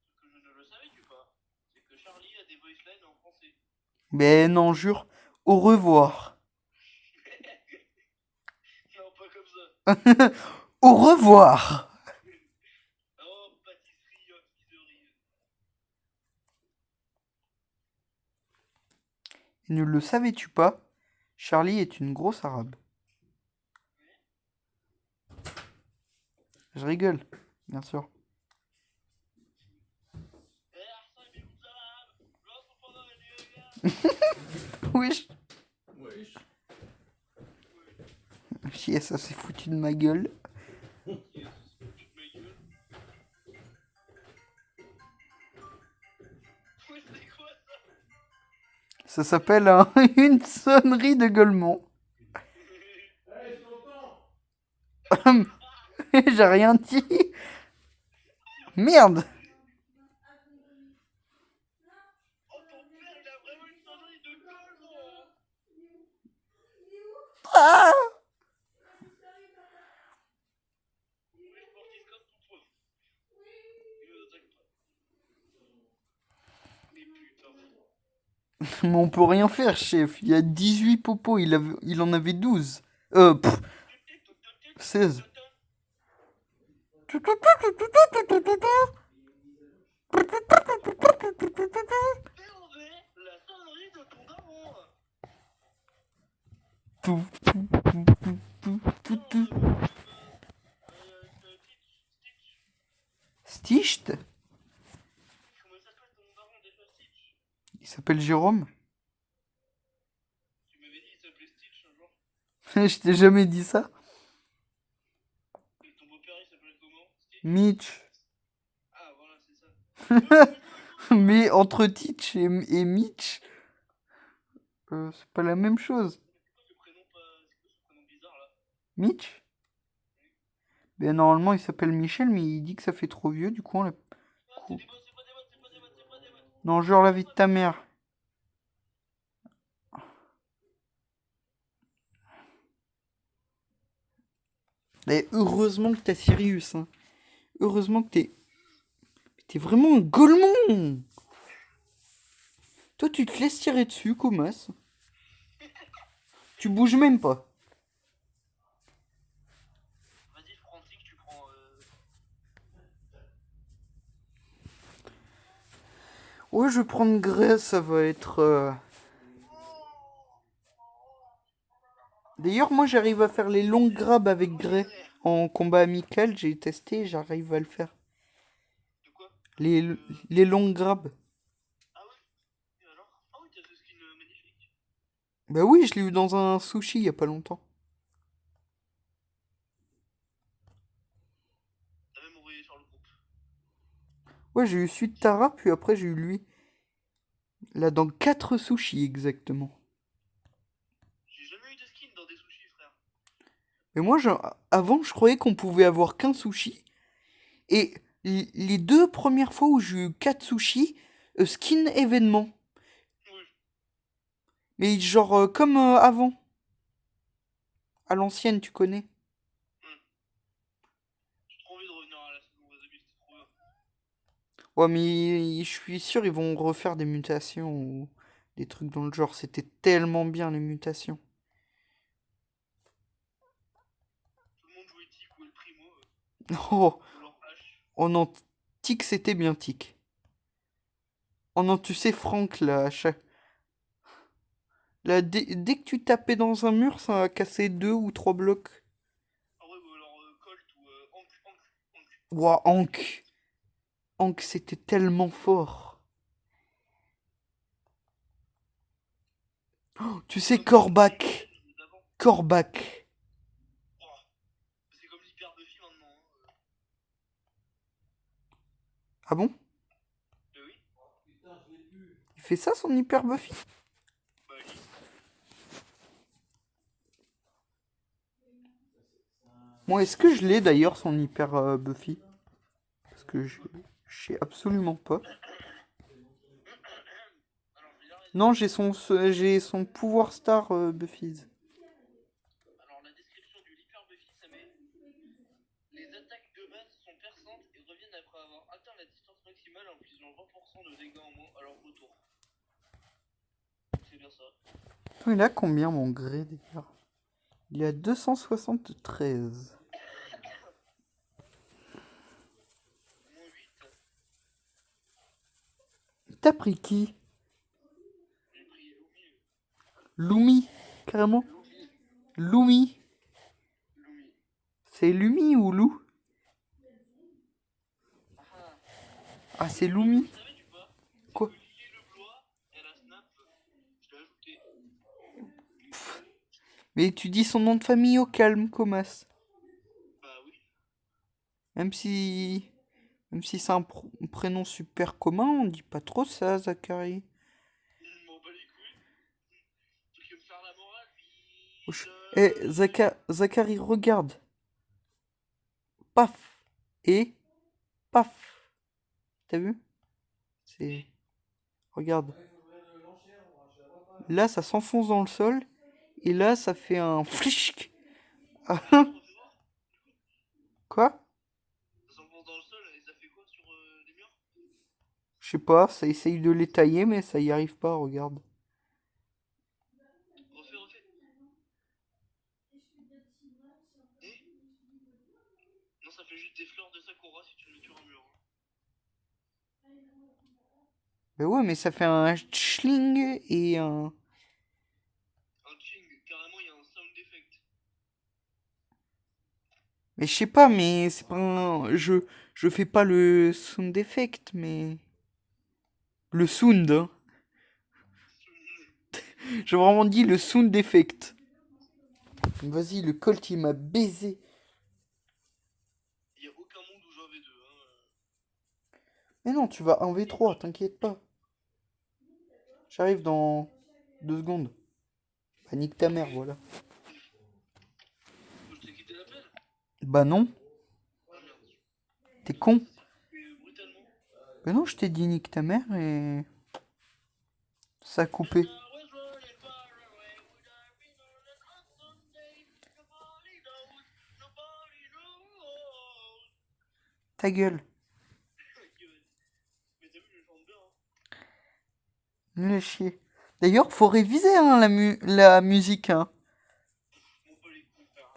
Ce que je ne le savais pas, c'est que Charlie a des voice lines en français. Mais non, jure. Au revoir. Non, pas comme ça. Au revoir. Oh, pâtisserie, pizzerie. Ne le savais-tu pas? Charlie est une grosse arabe. Je rigole, bien sûr. Wesh. Wesh. Chier, ça s'est foutu de ma gueule. Yes, pute ma gueule. Ouais, c'est quoi ça? Ça s'appelle une sonnerie de gueulement. Hey, je t'entends, J'ai rien dit. Merde. Oh, ton père, il a vraiment une connerie de colle, gros. Ah Oui, sportif comme tout poivre. Il nous attaque pas. Mais putain. Mais on peut rien faire, chef. Il y a 18 popos, il en avait 12. Pff, 16. Merde, la sonnerie de ton daron. Tout, tout, tout, tout, tout, tout. Stitch. Sticht? Comment il s'appelle ton daron déjà, Stitch? Il s'appelle Jérôme. Tu m'avais dit il s'appelait Stitch un jour. Je t'ai jamais dit ça. Et ton beau-père il s'appelait comment? Stitch? Mitch. Ah voilà, c'est ça. Mais entre Teach et Mitch, c'est pas la même chose. C'est quoi ce prénom pas. C'est quoi ce prénom bizarre là? Mitch? Ben normalement il s'appelle Michel, mais il dit que ça fait trop vieux, du coup on l'a. Ah, c'est des bottes, c'est pas des bottes, c'est pas des bottes, c'est pas des bottes. Non, genre la vie de ta mère. Et heureusement que t'as Sirius, hein. Heureusement que t'es vraiment un golemon. Toi tu te laisses tirer dessus, Comas. Tu bouges même pas. Vas-y, je prends Tic, tu prends. Ouais, je vais prendre Grey, ça va être. D'ailleurs, moi j'arrive à faire les longues grabs avec Grey. En combat amical, j'ai testé, j'arrive à le faire. De quoi? Les, les longues grabs. Ah oui? Et alors? Ah oui, t'as ce skin magnifique. Bah oui, je l'ai eu dans un sushi il y a pas longtemps. T'as même envoyé sur le groupe. Ouais, j'ai eu celui de Tara, puis après j'ai eu lui. Là, dans 4 sushis exactement. J'ai jamais eu de skin dans des sushis, frère. Mais moi, avant, je croyais qu'on pouvait avoir qu'un sushi. Et les 2 premières fois où j'ai eu 4 sushis, skin événement. Oui. Mais genre comme avant. À l'ancienne, tu connais. J'ai trop envie de revenir à la saison Wasabi, c'était trop bien. Ouais, mais je suis sûr ils vont refaire des mutations ou des trucs dans le genre. C'était tellement bien les mutations. Tout le monde jouait Tic ou El Primo. Oh, Ou leur H. oh non, Tic c'était bien Tic. Oh non, tu sais Franck là, là dès que tu tapais dans un mur, ça a cassé 2 ou 3 blocs. Ah ouais, ou alors Colt ou Hank. Ouah, Hank. Hank c'était tellement fort. Oh, tu sais Corbac. Corbac. Oh, c'est comme l'hyper Buffy maintenant. Hein. Ah bon? Bah oui. Il fait ça son hyper Buffy? Bah oui. Moi, est-ce que je l'ai d'ailleurs son hyper Buffy? Parce que je sais absolument pas. Alors je vais dire Non, j'ai son pouvoir star Buffy's. Alors la description du hyper Buffy, ça met les attaques de base sont perçantes et reviennent après avoir atteint la distance maximale en infligeant 20% de dégâts en moins à leur retour. C'est bien ça. Il a combien mon gré d'ailleurs? Il est à 273. Moins 8. T'as pris qui? J'ai pris Lumi. Lumi, carrément. Lumi. Lumi. Lumi. C'est Lumi ou Lou? Ah. Ah, c'est Vous Lumi. savez du pas? Quoi? C'est que Lily Leblois, elle a Snap. Je l'ai ajouté. Mais tu dis son nom de famille au calme, Comas. Bah oui. Même si... Même si c'est un prénom super commun, on dit pas trop ça, Zachary. Je m'en bats les couilles. Tu veux me faire la morale, Wesh. puis. Eh, Zachary, regarde. paf et paf. T'as vu? C'est... Regarde. Là, ça s'enfonce dans le sol. Et là, ça fait un flic. Quoi? Ça s'enfonce dans le sol et ça fait quoi sur les murs? Je sais pas, ça essaye de les tailler, mais ça y arrive pas, regarde. Refais, refais. Et non, ça fait juste des fleurs de sakura si tu le mets sur un mur. Mais ouais, mais ça fait un chling et un... Un ching, carrément, il y a un sound effect. Mais je sais pas, mais c'est pas un... Je fais pas le sound effect, mais... Le sound, hein. J'ai vraiment dit le sound effect. Vas-y, le Colt, il m'a baisé. Il n'y a aucun monde où j'en vais deux. Hein. Mais non, tu vas 1v3, t'inquiète pas. J'arrive dans 2 secondes. Bah, nique ta mère, voilà. Je t'ai quitté l'appel. Bah non, Ah merde. t'es con. Mais brutalement. Bah non, je t'ai dit nique ta mère et... Ça a coupé. Ta gueule. Mais t'as vu, je chante bien. Hein. Nul à chier. D'ailleurs, faut réviser hein, la musique. Hein. Mon pas les couilles, frère.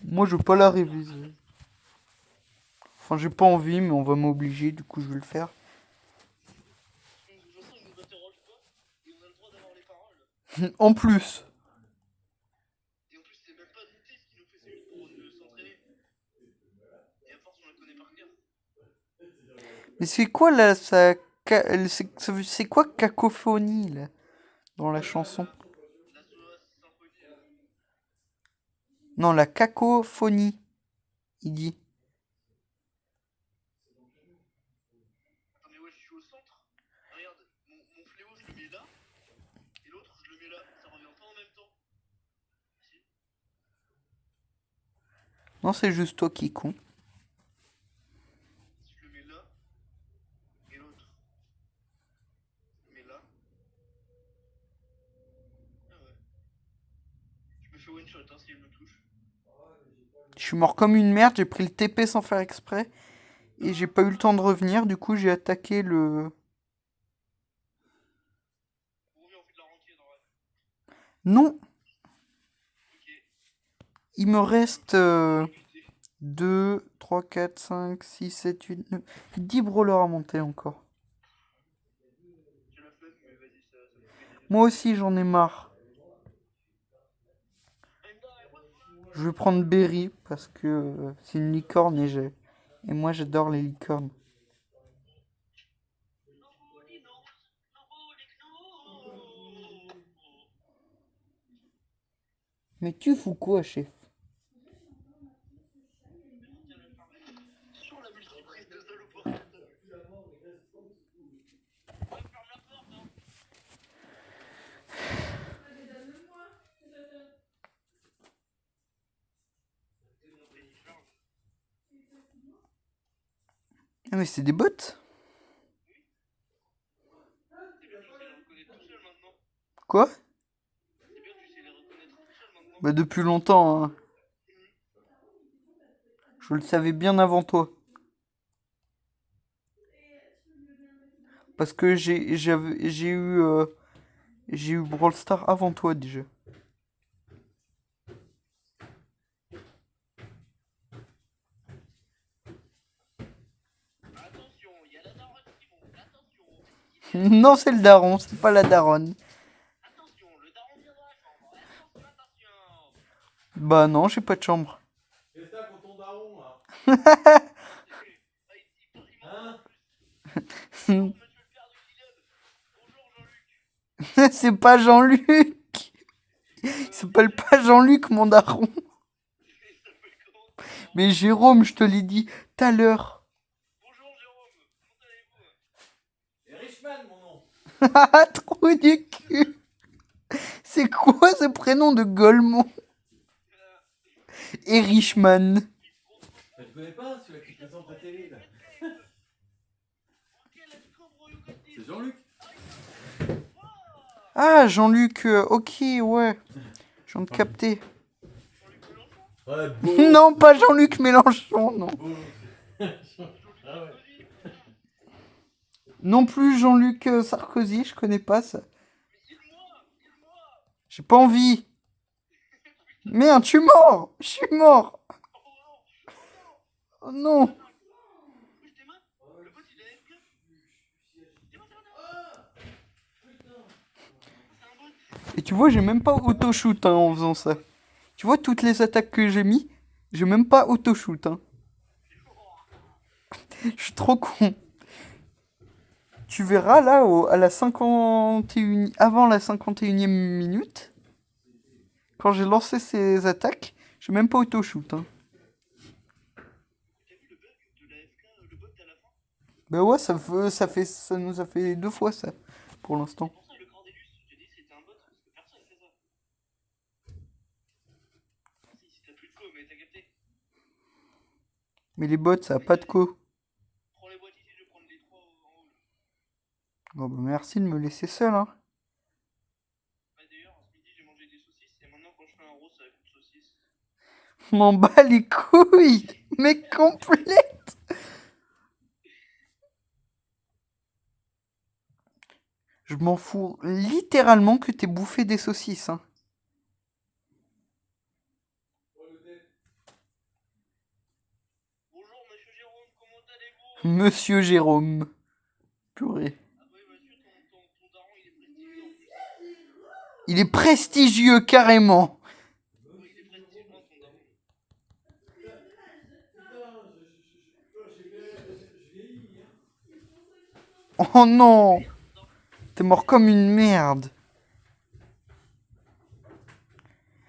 Moi, je veux pas la réviser. Enfin, j'ai pas envie, mais on va m'obliger, du coup, je vais le faire. De toute façon, ils nous interrogent pas. Et on a le droit d'avoir les paroles. En plus. Et en plus, c'est même pas noté ce qui nous fait, c'est juste pour s'entraîner. Et à force, on la connaît par cœur. Mais c'est quoi là ça... C'est quoi cacophonie là dans la chanson? La symphonie. Non, la cacophonie, il dit. Attends, mais ouais, je suis au centre. Regarde, mon fléau, je le mets là. Et l'autre, je le mets là. Ça revient pas en même temps. Si. Non, c'est juste toi qui es con. Si je le mets là. Et l'autre, je le mets là. Ah ouais. Je me fais one shot hein, si elle me touche. Je suis mort comme une merde, j'ai pris le TP sans faire exprès. Et j'ai pas eu le temps de revenir, du coup j'ai attaqué le... Oui, on fait de la rentier dans vrai. Non, Ok. il me reste 2, 3, 4, 5, 6, 7, 8, 9... 10 brawlers à monter encore. J'ai la flemme, mais vas-y, ça me fait gagner. Moi aussi j'en ai marre. Je vais prendre Berry parce que c'est une licorne et moi j'adore les licornes. Nobody knows, nobody knows. Mais tu fous quoi, chef? Sur la multiprise de salopard. On va fermer la porte, hein. Et mon pays charge. Ah mais c'est des bots? C'est bien, tu sais les reconnaître tout seul maintenant. Quoi? C'est bien, tu sais les reconnaître tout seul maintenant. Bah depuis longtemps, hein. Je le savais bien avant toi. Parce que j'ai eu Brawl Stars avant toi déjà. Attention, il y a la daronne qui monte. Attention. Non, c'est le daron, c'est pas la daronne. Attention, le daron vient dans la chambre. Attention, attention. Bah non, j'ai pas de chambre. Qu'est-ce que t'as pour ton daron là? Ah, il Hein? Monsieur le père de Kylian. Bonjour Jean-Luc. C'est pas Jean-Luc. Il s'appelle pas Jean-Luc, mon daron. Il s'appelle comment ton daron? Mais Jérôme, je te l'ai dit tout à l'heure. Bonjour Jérôme. Comment allez-vous? C'est Richman mon nom. Ah, trou du cul. C'est quoi ce prénom de Golemont? Et Richman. Tu connais pas celui-là qui présente la télé là? Ok, let's go, bro, you got this. C'est Jean-Luc. Ah, Jean-Luc, ok, ouais. Je viens de capter. Ouais, beau. Non, pas Jean-Luc Mélenchon, non. Beau. Ah ouais. Non plus Jean-Luc Sarkozy, je connais pas ça. J'ai pas envie. Merde, je suis mort. Je suis mort. Oh non. Bouge tes mains. Le bot il est AFK. Tes mains. C'est un bot. Et tu vois, j'ai même pas auto-shoot hein, en faisant ça. Tu vois toutes les attaques que j'ai mis, j'ai même pas auto-shoot. Hein. Je suis trop con. Tu verras là, à la 51... avant la 51e minute, quand j'ai lancé ces attaques, j'ai même pas auto-shoot. Hein. T'as vu le bug de l'AFK, le bot à la fin? Bah ouais, ça nous a fait 2 fois ça, pour l'instant. C'est pour ça le Cordelius, j'ai dit c'était un bot, parce que personne fait ça. Ah si t'as plus de co, mais t'as capté. Mais les bots, ça a pas de co. Prends les boîtes ici, je vais prendre les trois en haut. Oh bah merci de me laisser seul. Hein. Ouais, d'ailleurs, ce midi j'ai mangé des saucisses, et maintenant quand je fais un roast avec une saucisse. M'en bats les couilles, mais complet. Je m'en fous littéralement que t'aies bouffé des saucisses. Hein. Bonjour monsieur Jérôme, comment allez-vous? Monsieur Jérôme. Purée. Ah bah oui monsieur, ton daron il est prestigieux en plus. Il est prestigieux carrément. Oui, il est prestigieux ton daron. Oh non. T'es mort comme une merde.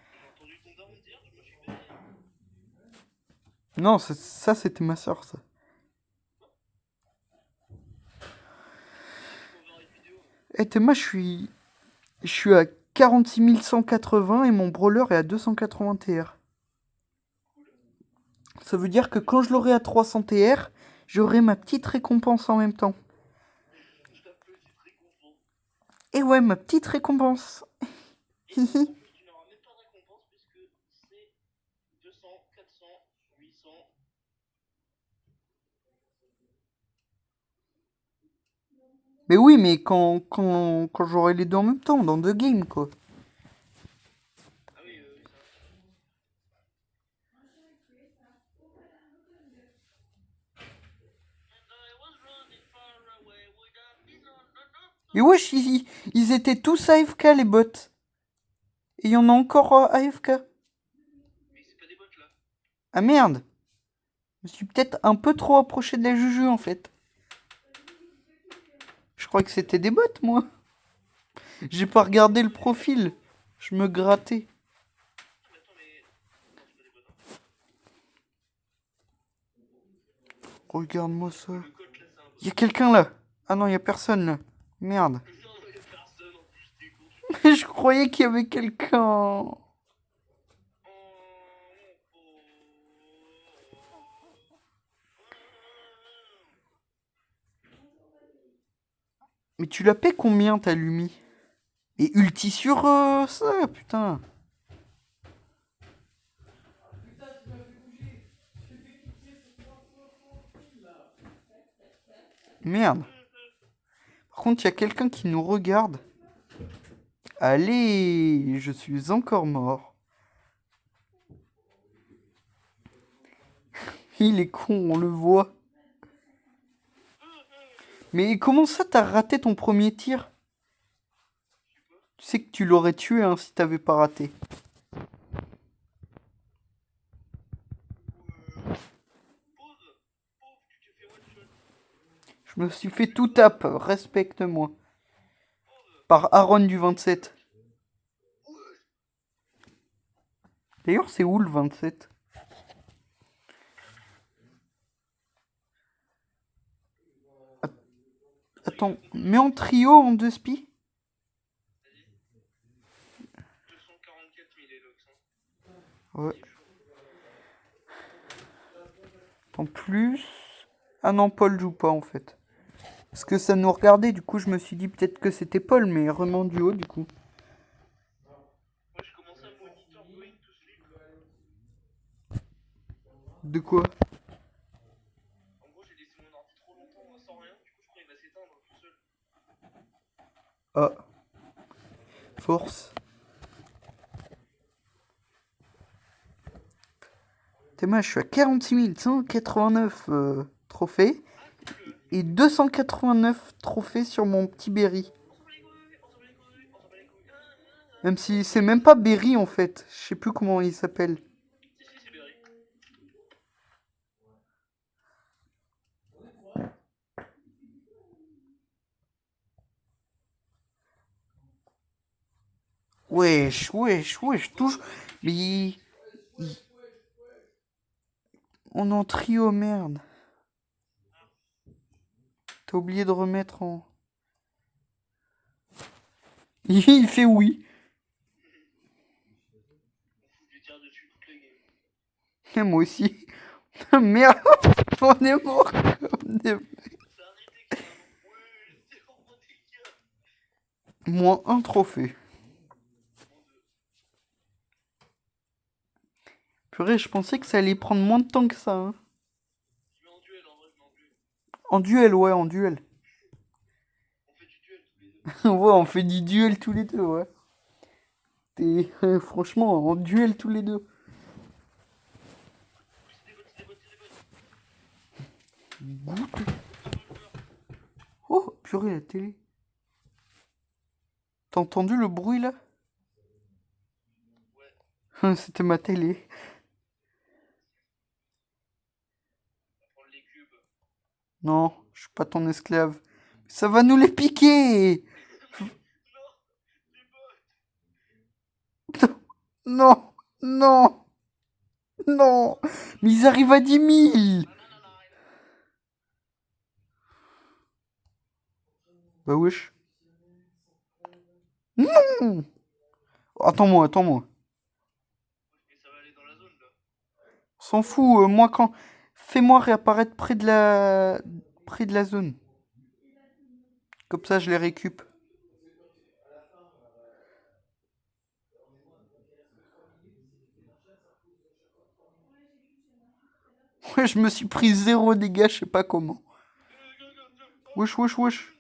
J'ai entendu ton daron dire, je me suis fait... Non, ça c'était ma soeur ça. On va voir une vidéo. Eh Théma, je suis à 46 180 et mon brawler est à 280 TR. Ça veut dire que quand je l'aurai à 300 TR, j'aurai ma petite récompense en même temps. Je tape petite récompense. Et ouais, ma petite récompense. Et en plus, tu n'auras même pas de récompense puisque c'est 200, 400, 800. Mais oui, mais quand j'aurai les deux en même temps, dans 2 games quoi. Ah oui, ça. Et wesh, ils étaient tous AFK les bots. Et il y en a encore AFK. Mais c'est pas des bots là. Ah merde. Je me suis peut-être un peu trop approché de la Juju en fait. Je crois que c'était des bots moi. J'ai pas regardé le profil. Je me grattais. Mais attends, mais. Non, c'est pas des bots. Hein. Regarde-moi ça. Le coach là, c'est un bot. Y'a quelqu'un là. Ah non, y'a personne là. Merde. Non, il y a personne en plus, t'es con. Je croyais qu'il y avait quelqu'un. Mais tu l'as payé combien t'as Lumi? Et ulti sur ça, putain. Merde. Par contre, il y a quelqu'un qui nous regarde. Allez, je suis encore mort. Il est con, on le voit. Mais comment ça, t'as raté ton premier tir? Tu sais que tu l'aurais tué hein, si t'avais pas raté. Je me suis fait tout tap, respecte-moi. Par Aaron du 27. D'ailleurs, c'est où le 27? Attends, mets en trio en 2 spi. 244 000 Elox. Hein. Ouais. En plus... Ah non, Paul joue pas en fait. Parce que ça nous regardait, du coup je me suis dit peut-être que c'était Paul, mais vraiment du haut du coup. Moi, je commençais un moniteur going to sleep. De quoi? En gros, j'ai laissé mon ordi trop longtemps sans rien. Du coup, je crois qu'il va s'éteindre tout seul. Ah. Force. T'es moi, je suis à 46 189 trophées. Ah, cool. Et 289 trophées sur mon petit Berry. On s'en bat les couilles, on s'en bat les couilles, on s'en bat les couilles. Même si c'est même pas Berry en fait. Je sais plus comment il s'appelle. Si, c'est Berry. Wesh, wesh, wesh, touche. Mais on est en trio, merde. T'as oublié de remettre en... Il fait oui. On fout du tir dessus toute la game. Et moi aussi. Merde, on est mort. Ça a arrêté carrément. Ouais, c'est vraiment des gars. Moins un trophée. Purée, je pensais que ça allait prendre moins de temps que ça. Hein. Je mets en duel, en vrai, je mets en duel. En duel, ouais, en duel. On fait du duel tous les deux. Ouais, on fait du duel tous les deux, ouais. Et franchement, en duel tous les deux. C'est des bots, c'est des bots, c'est des bots. Goûte. Oh, purée, la télé. T'as entendu le bruit là? Ouais, C'était ma télé. on va prendre les cubes. Non, je suis pas ton esclave. Ça va nous les piquer! Non, des bots. Non, non, non! Mais ils arrivent à 10 000! Non, non, non, arrête. Bah wesh. Non! Attends-moi, attends-moi. Mais ça va aller dans la zone là. On s'en fout, moi quand... Fais-moi réapparaître près de la zone. Comme ça, je les récup. Ouais, je me suis pris 0 dégâts, je sais pas comment. Wesh, wesh, wesh.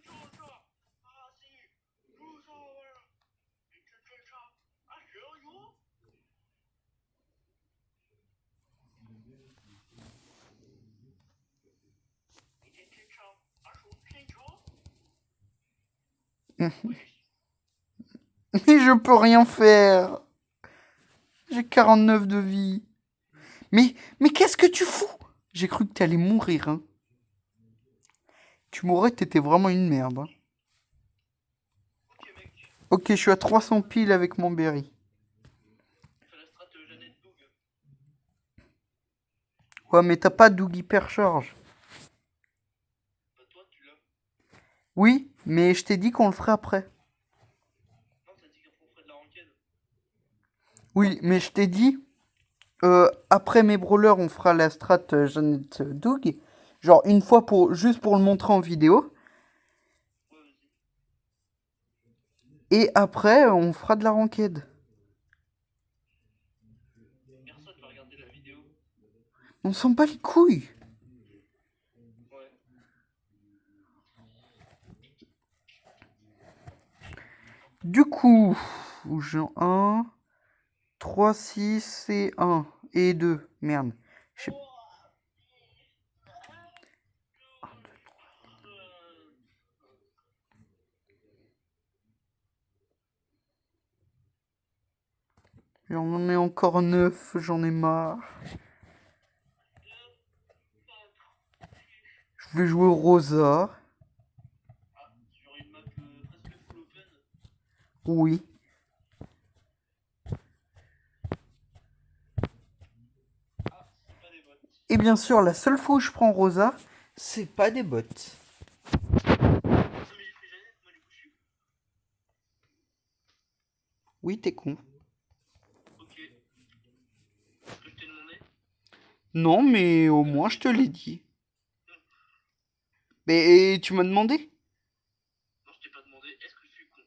Mais je peux rien faire. J'ai 49 de vie. Mais qu'est-ce que tu fous? J'ai cru que t'allais mourir, hein. Tu mourrais, t'étais vraiment une merde. Hein. Ok mec, Ok, je suis à 300 piles avec mon berry. fais la strat Jeannette Doug. Ouais, mais t'as pas Doug Hypercharge. Bah toi tu l'as. Oui, mais je t'ai dit qu'on le ferait après. Non, t'as dit qu'on ferait de la ranked. Oui, mais je t'ai dit, après mes brawlers, on fera la strat Jeannette Doug. Genre une fois juste pour le montrer en vidéo. Ouais, vas-y. Et après, on fera de la ranked. Personne va regarder la vidéo. On s'en bat les couilles. Ouais. Du coup, j'ai 1, 3, 6 et 1. Et 2. Merde. Je sais pas. J'en ai encore 9, j'en ai marre. Je vais jouer Rosa. Ah, sur une map presque full open. Oui. Ah, c'est pas des bots. Et bien sûr, la seule fois où je prends Rosa, c'est pas des bots. Ah, mais j'ai pris Jeannette, moi du coup je suis. Oui, t'es con. Ok. Ce que je t'ai demandé. Non, mais au moins je te l'ai dit. Mais tu m'as demandé? Non, je t'ai pas demandé, est-ce que je suis con?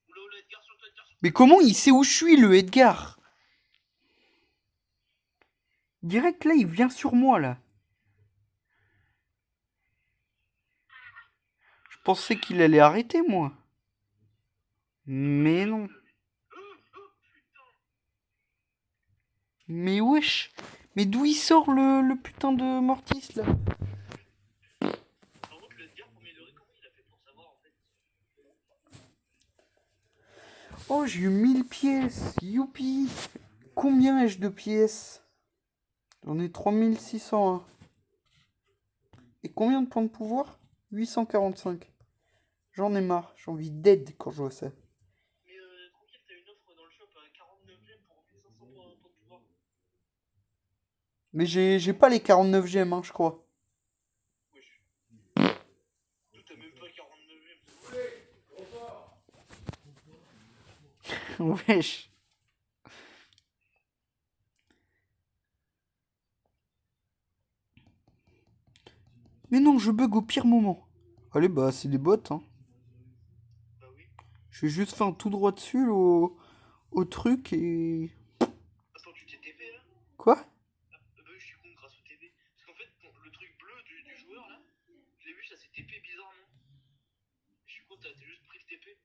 Oula, oula, Edgar, sur toi, Edgar, sur toi. Mais comment il sait où je suis, le Edgar? Direct là, il vient sur moi là. Je pensais qu'il allait arrêter, moi. Mais non. Mais wesh. Mais d'où il sort le putain de Mortis là? Par contre, le Edgar, premier degré, comment il a fait pour savoir en fait? Oh, j'ai eu 1000 pièces. Youpi. Combien ai-je de pièces? J'en ai 3601. Et combien de points de pouvoir? 845. J'en ai marre. J'ai envie d'aide quand je vois ça. Mais tranquille, t'as une offre dans le shop à 49 gemmes pour 1500 points de pouvoir. Mais j'ai pas les 49 gemmes, hein, je crois. Wesh. Toi, t'as même pas 49 gemmes. Wesh. Mais non, je bug au pire moment. Allez, bah, c'est des bots, hein. Bah oui. Je vais juste faire un tout droit dessus au truc et... Attends, tu t'es TP là? Quoi? Bah oui, je suis con grâce au TP. Parce qu'en fait, le truc bleu du joueur là, je l'ai vu, ça s'est TP bizarrement. Je suis con, t'as juste pris le TP.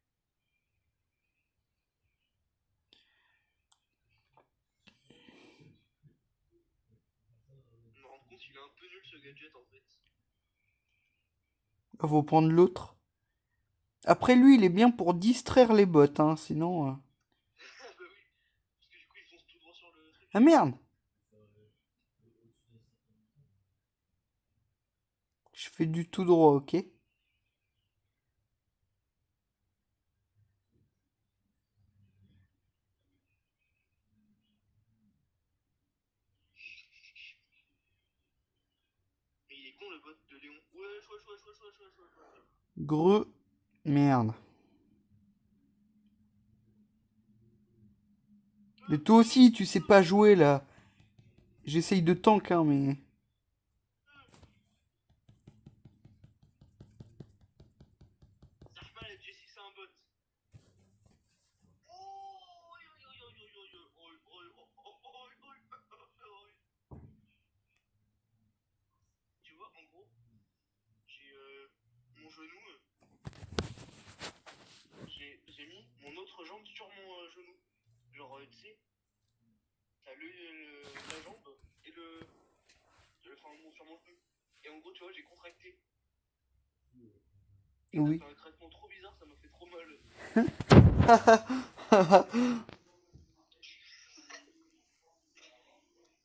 Je me rends compte, il est un peu nul ce gadget en fait. Bah, faut prendre l'autre. Après, lui, il est bien pour distraire les bots, hein, sinon... Ah bah oui. Parce que du coup, il fonce tout droit sur le truc. Ah merde! Je fais du tout droit, ok? Mais il est con le bot de Léon. Wesh, wesh, wesh, wesh, wesh, wesh, wesh, wesh. Greux. Merde. Mais toi aussi, tu sais pas jouer, là. J'essaye de tank, hein, mais... J'arrive pas à la Jessie, c'est un bot. Oh, oi, oi, oi, oi, oi, oi, oi, oi, oi, oi, oi, oi. Tu vois, en gros, j'ai mon genou. J'ai mis mon autre jambe sur mon genou. Genre, tu sais, t'as la jambe et enfin, sur mon genou. Et en gros, tu vois, j'ai contracté. Et ça Oui. fait un traitement trop bizarre, ça m'a fait trop mal.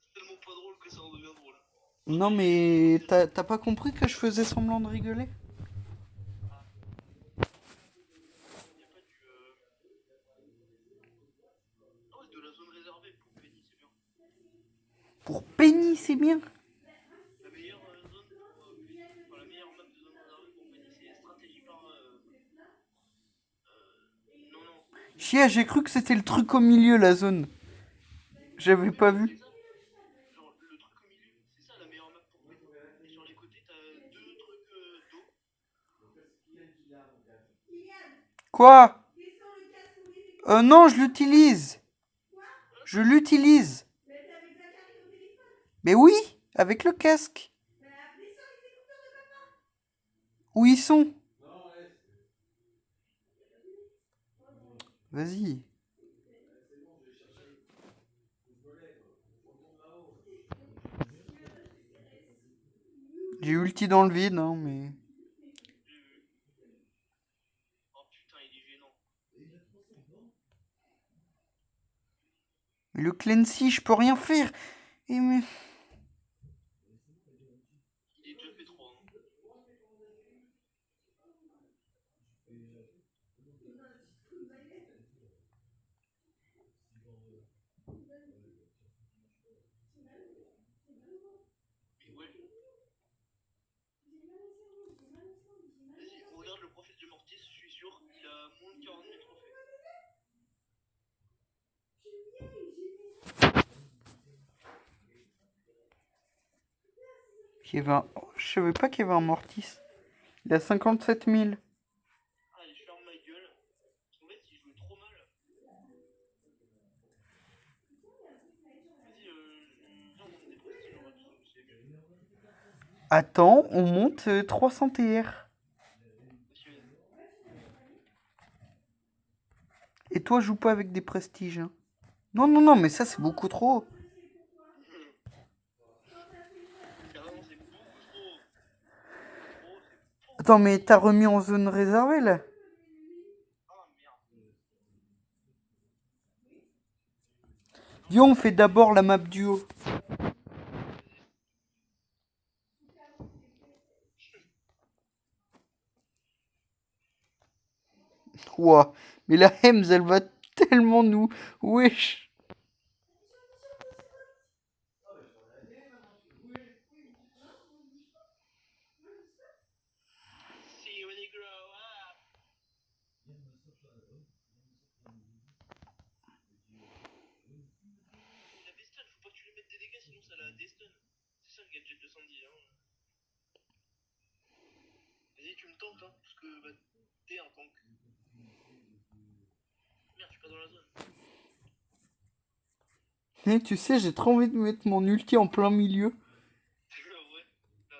C'est tellement pas drôle que ça en devient drôle. Non, mais t'as pas compris que je faisais semblant de rigoler? Y a pas du. Ah ouais, de la zone réservée pour Penny, c'est bien. Pour Penny, c'est bien. La meilleure zone pour Penny, enfin la meilleure map de zone réservée pour Penny, c'est stratégie par. Non, non. Chia, j'ai cru que c'était le truc au milieu, la zone. J'avais Oui, pas bah, c'est vu. ça. Genre, le truc au milieu, c'est ça la meilleure map pour Penny. Et sur les côtés, t'as deux trucs d'eau. Quoi? Non, je l'utilise. Je l'utilise. Mais oui, avec le casque. Où ils sont? Vas-y. J'ai ulti dans le vide, hein, mais... Oh putain, il est gênant. Mais le Clancy, je peux rien faire. Et mais... Il est déjà fait 3. Hein. Mais ouais. Vas-y, on regarde le profil de Mortis, je suis sûr, il a moins de 40 000 trophées. Qu'il y avait un... oh, je savais pas qu'il y avait un Mortis. Il a 57 000. Allez, je ferme ma gueule. Parce qu'en fait, il jouait trop mal. Vas-y, viens, on monte des prestiges, on va tout, c'est mieux. Attends, on monte 300 TR. Et toi, joue pas avec des prestiges. Hein. Non, non, non, mais ça, c'est beaucoup trop. Carrément, c'est beaucoup trop. Trop, c'est Attends, mais t'as remis en zone réservée, là? Ah merde. Viens, on fait d'abord la map duo. Ouah, mais la Hems, elle va tellement nous... Wesh. See you when you grow up. La Deston, faut pas que tu lui mettes des dégâts, sinon ça la Deston. C'est ça le gadget de Sandy. Hein. Vas-y, tu me tentes, hein, parce que bah, t'es un tank. Merde, je suis pas dans la zone. Eh, tu sais, j'ai trop envie de mettre mon ulti en plein milieu. Ouais, là,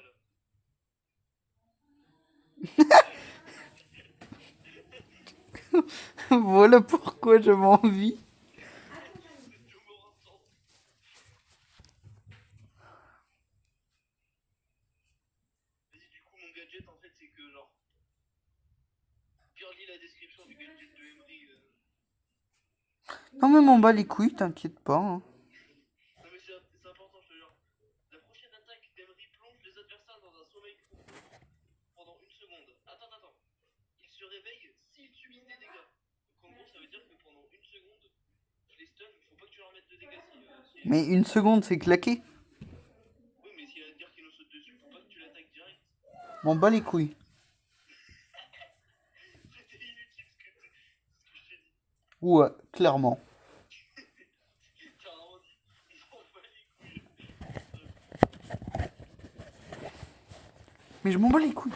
là. Voilà pourquoi j'avais envie. C'est tout mon instant. Vas-y, du coup, mon gadget, en fait, c'est que, genre... Pire, lis la description du gadget de Emery. Non, mais m'en bats les couilles, t'inquiète pas. Hein. Non, mais c'est important, je te jure. La prochaine attaque d'Emery plonge les adversaires dans un sommeil profond pendant une seconde. Attends. Il se réveille s'il subit des dégâts. Donc, en gros, ça veut dire que pendant une seconde, je les stun, faut pas que tu leur mettes de dégâts si Mais une seconde, c'est claqué. Oui, mais s'il a dire qu'il nous saute dessus, faut pas que tu l'attaques direct. M'en bats les couilles. C'était inutile ce que je t'ai dit. Ouais, clairement. T'as vraiment dit, on m'en bat les couilles. Mais je m'en bats les couilles.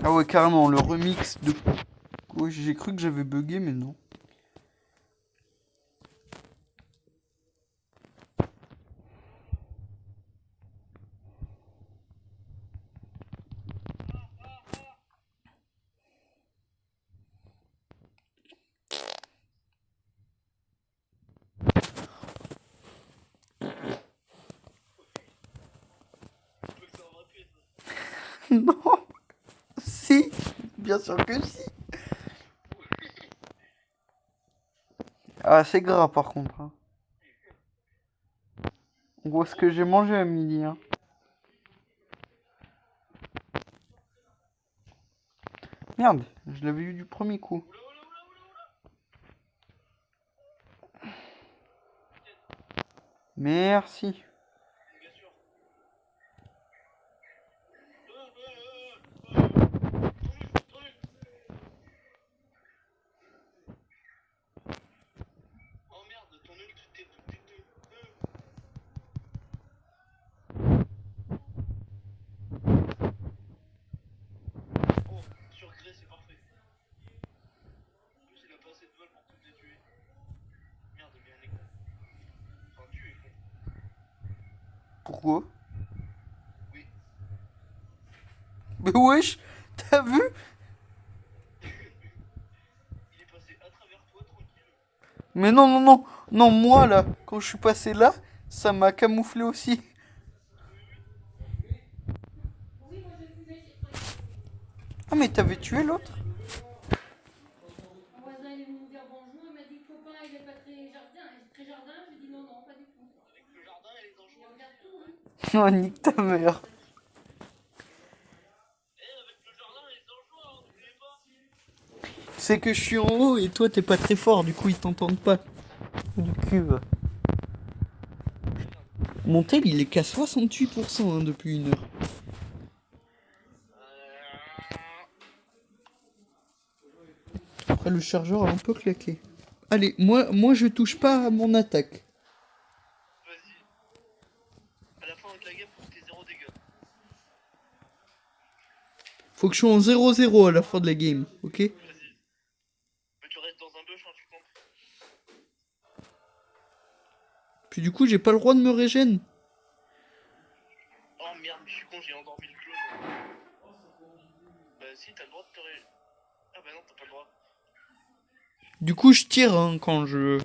Ah ouais, carrément, le remix de... Ouais, j'ai cru que j'avais bugué, mais non. Je veux que ça en répète. Non. Si. Bien sûr que si. Ah, c'est gras par contre. Hein. On voit ce que j'ai mangé à midi. Hein. Merde, je l'avais eu du premier coup. Merci. Bien sûr. Oh merde, ton ult, t'es. Oh, sur Grey, c'est parfait. En plus, il a pas assez de vol pour tout détuer. Merde, mais on est con. Enfin, tu es con. Pourquoi? Oui. Mais wesh, t'as vu? Il est passé à travers toi, tranquille. Mais non, non, non. Non, moi là, quand je suis passé là, ça m'a camouflé aussi. Ah, mais t'avais tué l'autre? Un voisin il est venu me dire bonjour, il m'a dit que le copain il est pas très jardin, j'ai dit non, pas du tout. Avec le jardin et les anges. Il regarde tout, hein. Oh, nique ta mère. Avec le jardin et les anges, n'oubliez pas. C'est que je suis en haut et toi t'es pas très fort, du coup ils t'entendent pas. Du cul. Mon tel il est qu'à 68% hein, depuis une heure. Après le chargeur a un peu claqué. Allez, moi je touche pas à mon attaque. Vas-y. À la fin de la game, faut que t'aies 0 dégâts. Faut que je sois en 0-0 à la fin de la game, ok? Vas-y. Mais tu restes dans un bush, hein, tu comptes. Puis du coup, j'ai pas le droit de me régène. Oh merde, mais je suis con, j'ai endormi le clone. Bah si, t'as le droit de te ré... Ah bah non, t'as pas le droit. Du coup, je tire hein, quand je... Ouais.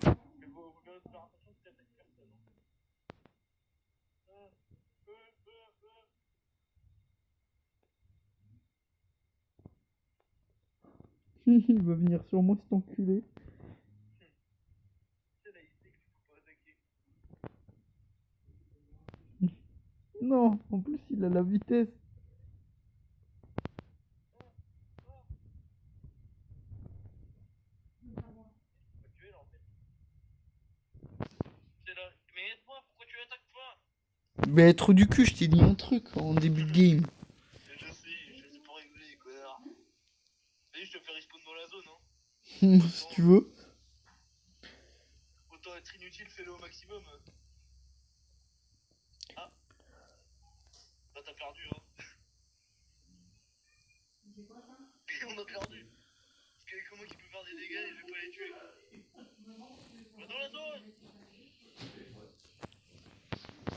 Mais faut bien faire attention que t'attaques personne. Il va venir sur moi cet enculé. C'est là, il sait que tu peux pas attaquer. Non, en plus il a la vitesse. Faut tuer là en fait. C'est là. Mais aide-moi, pourquoi tu l'attaques pas? Mais être du cul, je t'ai dit un truc en début de game. Je sais pour rigoler, connard. Vas-y, je te fais respawn dans la zone, hein. Si tu veux. Autant être inutile, fais-le au maximum. Ah. Bah t'as perdu, hein. On a perdu. Parce qu'avec moi qui peut faire des dégâts et je vais pas les tuer. Va dans la zone.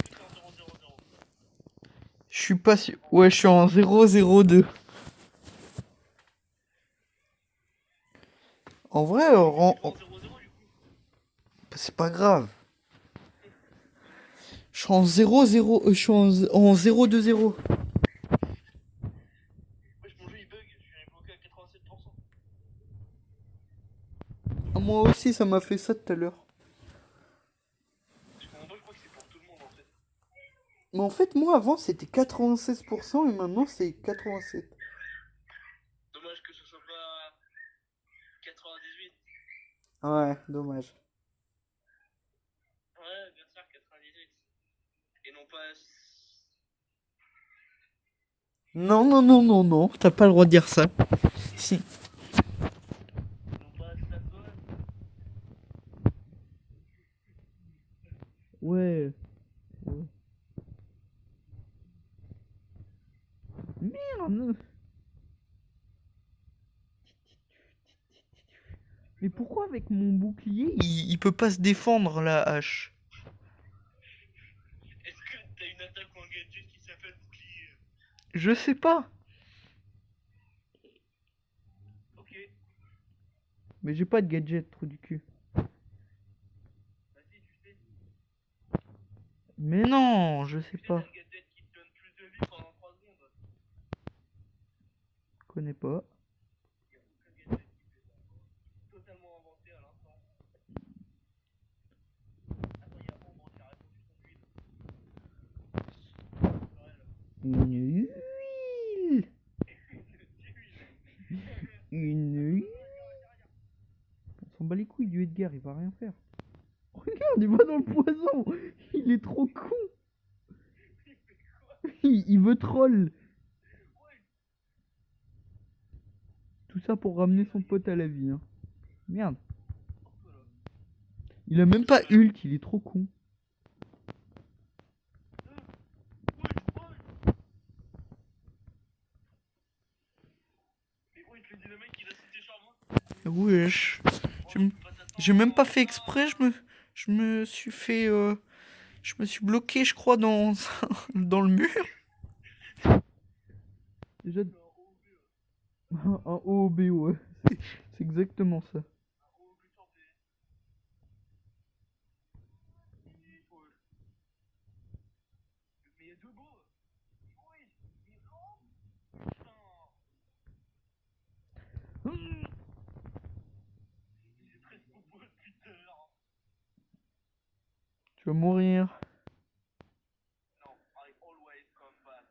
Putain, 0-0-0. Je suis pas sûr. Ouais, je suis en 0-0-2. En vrai, En 0-0 du coup. c'est pas grave. Je suis en 0-0. Je suis en 0-2-0. Wesh, mon jeu il bug, je suis bloqué à 87%. Ah, moi aussi, ça m'a fait ça tout à l'heure. Je comprends pas, je crois que c'est pour tout le monde en fait. Mais en fait, moi avant, c'était 96% et maintenant, c'est 87%. Dommage que ce soit pas 98. Ouais, dommage. Ouais, bien sûr, 98. Et non pas. Non, non, non, non, non. T'as pas le droit de dire ça. Si. Non pas la zone. Ouais. Merde. Mais pourquoi avec mon bouclier, il peut pas se défendre la hache? Est-ce que t'as une attaque ou un gadget qui s'appelle bouclier? Je sais pas. Ok, Mais j'ai pas de gadget, trou du cul. vas-y, tu sais. Mais non, je sais Tu sais, pas. t'as le gadget qui te donne plus de vie pendant 3 secondes. Je connais pas. Il y a aucun gadget qui fait ça. Totalement inventé à l'instant. Attends, il y a Ombre qui a répondu son huile. Une huile. Une huile. On s'en bat les couilles du Edgar, il va rien faire. Regarde, il va dans le poison. Il est trop con. Il veut troll. Tout ça pour ramener son pote à la vie. Hein. Merde. Il a même pas Hulk, il est trop con. Mais oui, tu lui dis le mec il a cité charmant. Wesh. J'ai même pas fait exprès, je me suis fait... je me suis bloqué, je crois, dans, dans le mur. Déjà... Un OOB, ouais. C'est exactement ça. Mais il y a deux beaux. Oui, mais non. Putain. Il est très beau depuis tout à l'heure. Tu vas mourir. Non, I always come back.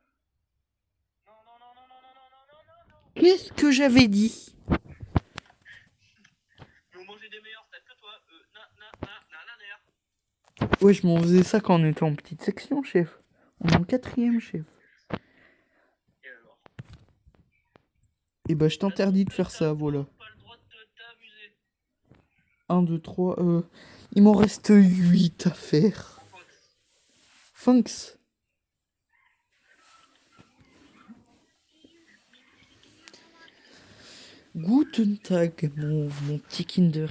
Non, non, non, non, non, non, non, non, non, non, non. Qu'est-ce que j'avais dit? Mais on mangeait des meilleurs stats que toi. Nanananer. Ouais, je m'en faisais ça quand on était en petite section, chef. On est en 4ème, chef. Et alors? Et bah, je t'interdis de faire ça, voilà. Pas le droit de t'amuser. 1, 2, 3. Il m'en reste 8 à faire. Funks. Guten Tag, mon petit Kinder.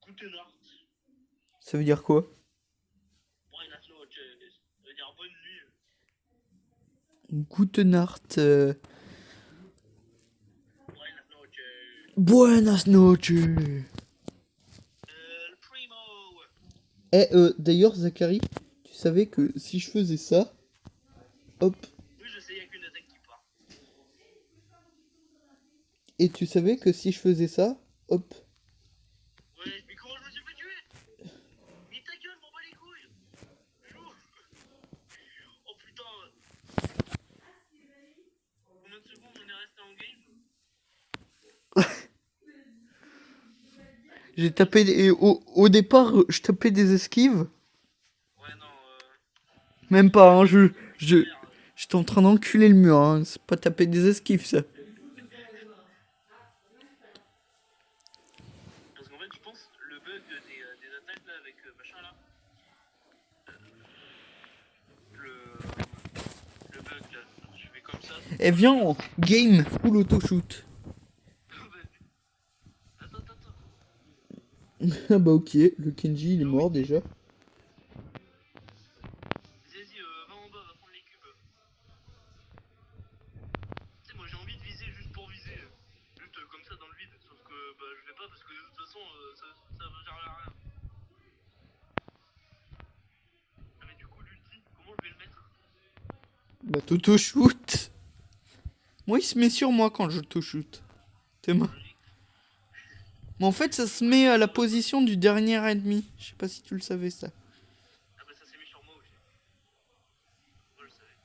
Gute Nacht. Ça veut dire quoi? Buenas noches. Ça veut dire bonne nuit. Guten Nacht. Buenas noches. Buenas noches. El primo. D'ailleurs, Zachary, tu savais que si je faisais ça, hop, Oui, je sais, il n'y a qu'une attaque qui part. et tu savais que si je faisais ça, hop, Ouais, mais comment je me suis fait tuer? Mais ta gueule, m'en bats les couilles. Joue. Oh putain. Combien de secondes on est resté en game? j'ai tapé au départ, je tapais des esquives. Ouais, non, Même pas, hein, j'étais en train d'enculer le mur, hein, c'est pas taper des esquives, ça. parce qu'en fait, je pense le bug des attaques là avec machin là. Le bug là. Je fais comme ça. Eh, viens, en game, full auto-shoot. Attends, attends, attends. Ah bah ok, le Kenji, il est mort déjà. Vas-y, va en bas, va prendre les cubes. Tu sais, moi j'ai envie de viser juste pour viser. Juste comme ça dans le vide. Sauf que bah, je vais pas parce que de toute façon, ça va servir à rien. Ah, mais du coup, l'ulti, comment je vais le mettre? Bah t'auto-shoot. Moi, il se met sur moi quand je auto-shoot. T'es moi. Logique. Mais en fait, ça se met à la position du dernier ennemi. Je sais pas si tu le savais, ça. Ah, bah ça s'est mis sur moi aussi. Moi je le savais.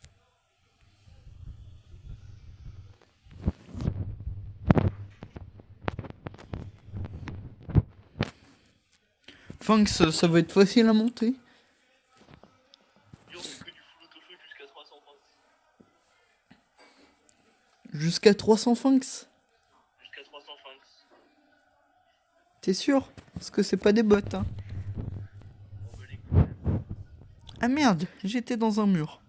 Funks, ça va être facile à monter. Yo, on fait que du full auto-shoot jusqu'à 330. Jusqu'à 300 Funks. Jusqu'à 300 fangs. T'es sûr? Parce que c'est pas des bots, hein. On va les couilles. Ah merde, j'étais dans un mur.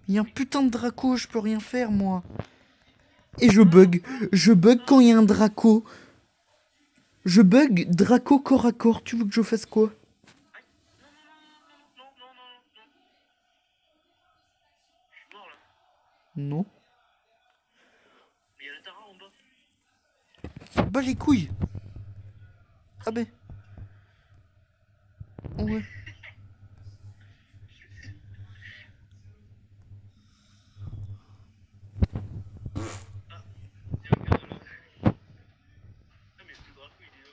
Il y a un putain de Draco, je peux rien faire, moi. Et je bug. Je bug quand il y a un Draco. Je bug Draco corps à corps. Tu veux que je fasse quoi? Aïe. Non, non, non, non, non, non, non. Je suis mort là. Non. Mais il y a la Tara en bas. Bah les couilles. Ah ben. Ouais. Il y a un cadeau là. Ah, mais le Draco il est là.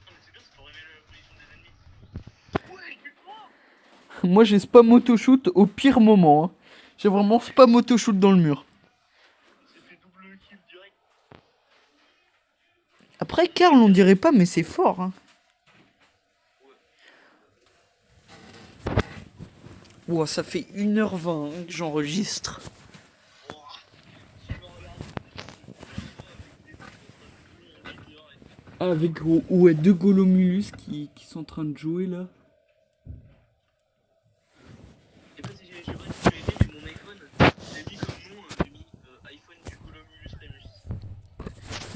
Ah, mais c'est bien, ça peut révéler la position des ennemis. Ouais, je suis crois. Moi j'ai spam auto-shoot au pire moment, hein. J'ai vraiment spam auto-shoot dans le mur. J'ai fait double kill direct. Après Karl on dirait pas mais c'est fort, hein. Ouah, ça fait 1h20 hein, que j'enregistre. Avec ouais, deux Golomulus qui sont en train de jouer là. Je sais pas si j'ai pas si tu l'as dit, mais mon iPhone, j'ai mis comme nom, j'ai mis iPhone du Golomulus Remus.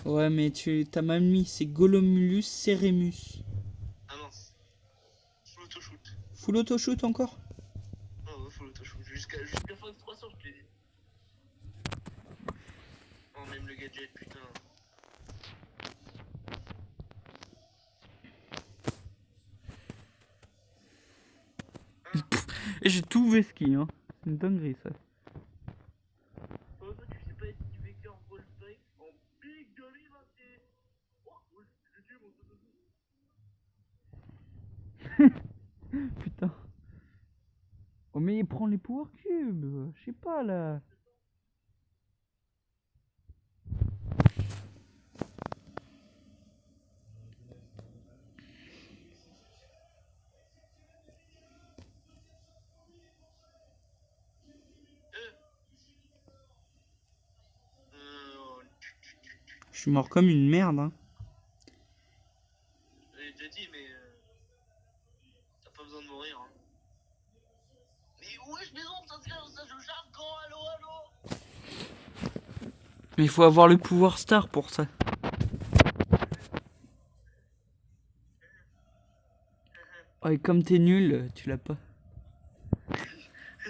Ouais mais t'as mal mis, c'est Golomulus Ceremus. Ah mince. Full auto-shoot. Full auto-shoot encore? Ah ouais, full auto-shoot. Jusqu'à fin de 300, je te l'ai dit. Oh, même le gadget, putain. Et j'ai tout vesqué, hein. C'est une dinguerie ça. Oh, toi, tu sais pas esquiver Wolfpack en big de liberté. Oh, j'ai tué mon auto-shoot. Putain. Oh mais il prend les power cubes. Je sais pas là. suis mort comme une merde, hein. Je l'ai déjà dit, mais t'as pas besoin de mourir. Hein. Mais où est-ce maison, ça je charge quand, allô, allô. Mais il faut avoir le pouvoir star pour ça. Oh, et comme t'es nul, tu l'as pas.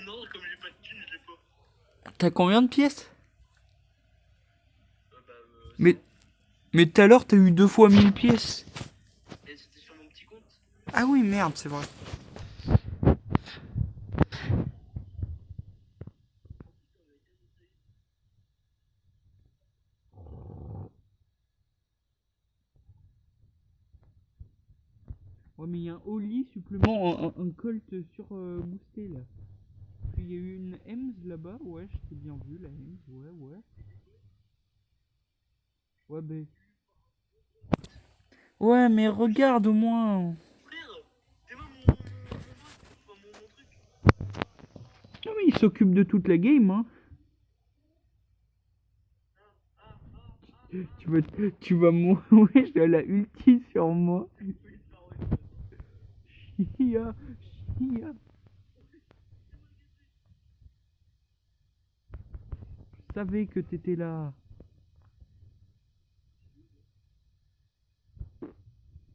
Non, comme j'ai pas de thune, je l'ai pas. T'as combien de pièces? Bah, Mais tout à l'heure, t'as eu 2 fois 1000 pièces. et c'était sur mon petit compte. Ah oui, merde, c'est vrai. Ouais, mais il y a un Oli supplément, un Colt sur boosté là. Il y a eu une Ems là-bas, ouais, je t'ai bien vu la Ems, ouais. Ouais, ben. Ouais, mais regarde au moins. Frère, t'es moi mon boss, enfin, mon truc. Ah mais il s'occupe de toute la game, hein. Tu vas mourir, j'ai la ulti sur moi. Chia. Je savais que t'étais là.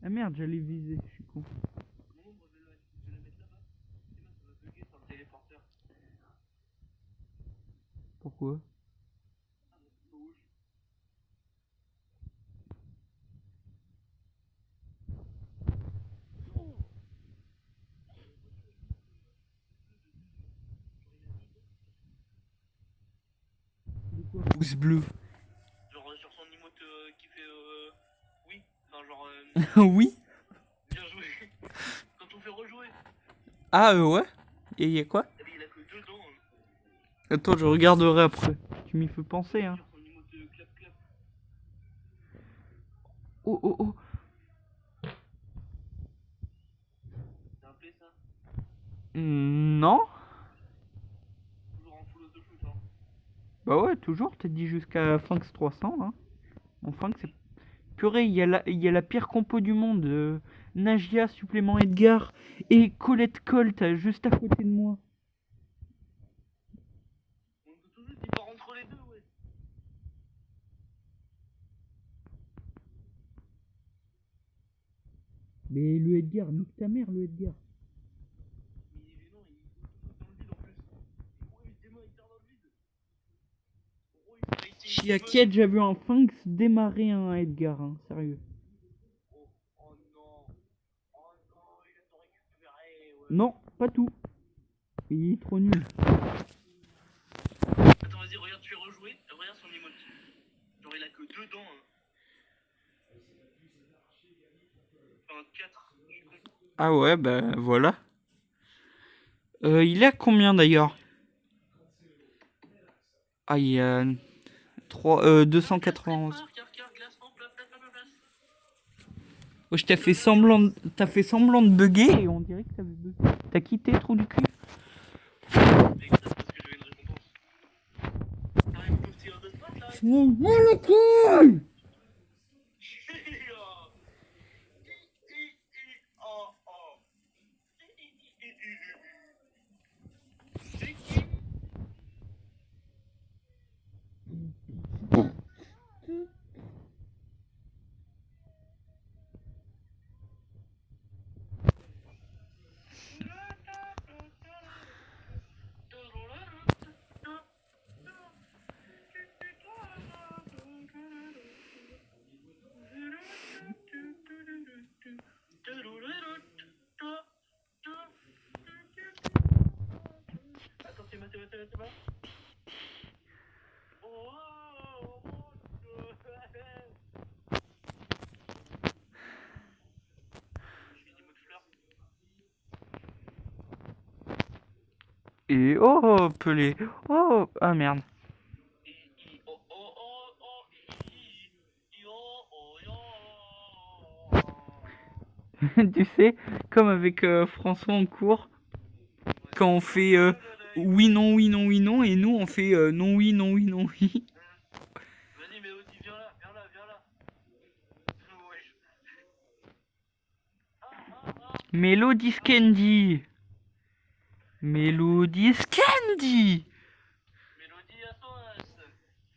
Ah merde, j'allais viser, je suis con. Mon ombre, je vais la mettre là-bas. Sinon, ça va bugger sur le téléporteur. Pourquoi? Rouge. Pouce bleu. Genre sur son emote qui fait oui. Enfin, genre Oui. bien joué. Quand on fait rejouer. Ah ouais. Et y a quoi? Eh bien, il a que 2 dents. Hein. Attends, je regarderai après. Tu m'y fais penser, hein. Sur son emote clap clap. Oh. C'est un play ça. Non. Toujours en full auto shoot. Hein. Bah ouais, toujours, t'as dit jusqu'à Fanx 300, hein. Bon, Fanx, c'est... Purée, il y a la pire compo du monde. Nagia, supplément Edgar, et Colette Colt, juste à côté de moi. On peut tout juste, il part entre les deux, ouais. Mais le Edgar, nique ta mère, le Edgar. Mais non, il saute dans le vide en plus. Ouais, tes mains, il part dans le vide. En gros, il fait Chia qui a déjà vu un Fanx démarrer un Edgar, hein, sérieux. Oh non. Oh non, il a tout récupéré, ouais. Non, pas tout. Il est trop nul. Attends, vas-y, regarde, tu fais rejouer. Regarde son emote. Genre, il a que 2 dents. Hein. Enfin, 4. Je suis con. Ah ouais, bah voilà. Il est à combien d'ailleurs? Ah, il y a 291. Oh, je t'ai fait semblant t'as fait semblant de bugger et on dirait que t'avais bugué. T'as quitté, trou du cul. Mais grave, parce que j'avais une récompense. T'arrives au tir de spot là. Le cul. Oh, oh. C'est qui? Attends, c'est pas. Oh, je fais des mots de fleurs. Et oh, Pelé. Oh, ah merde. Tu sais, comme avec François en cours, quand on fait oui, non, oui, non, oui, non, et nous on fait non, oui, non, oui, non, oui. Vas-y, mais Audi, viens là, viens là, viens là. Mélodie Candy. Mélodie Candy. Mélodie à sauce.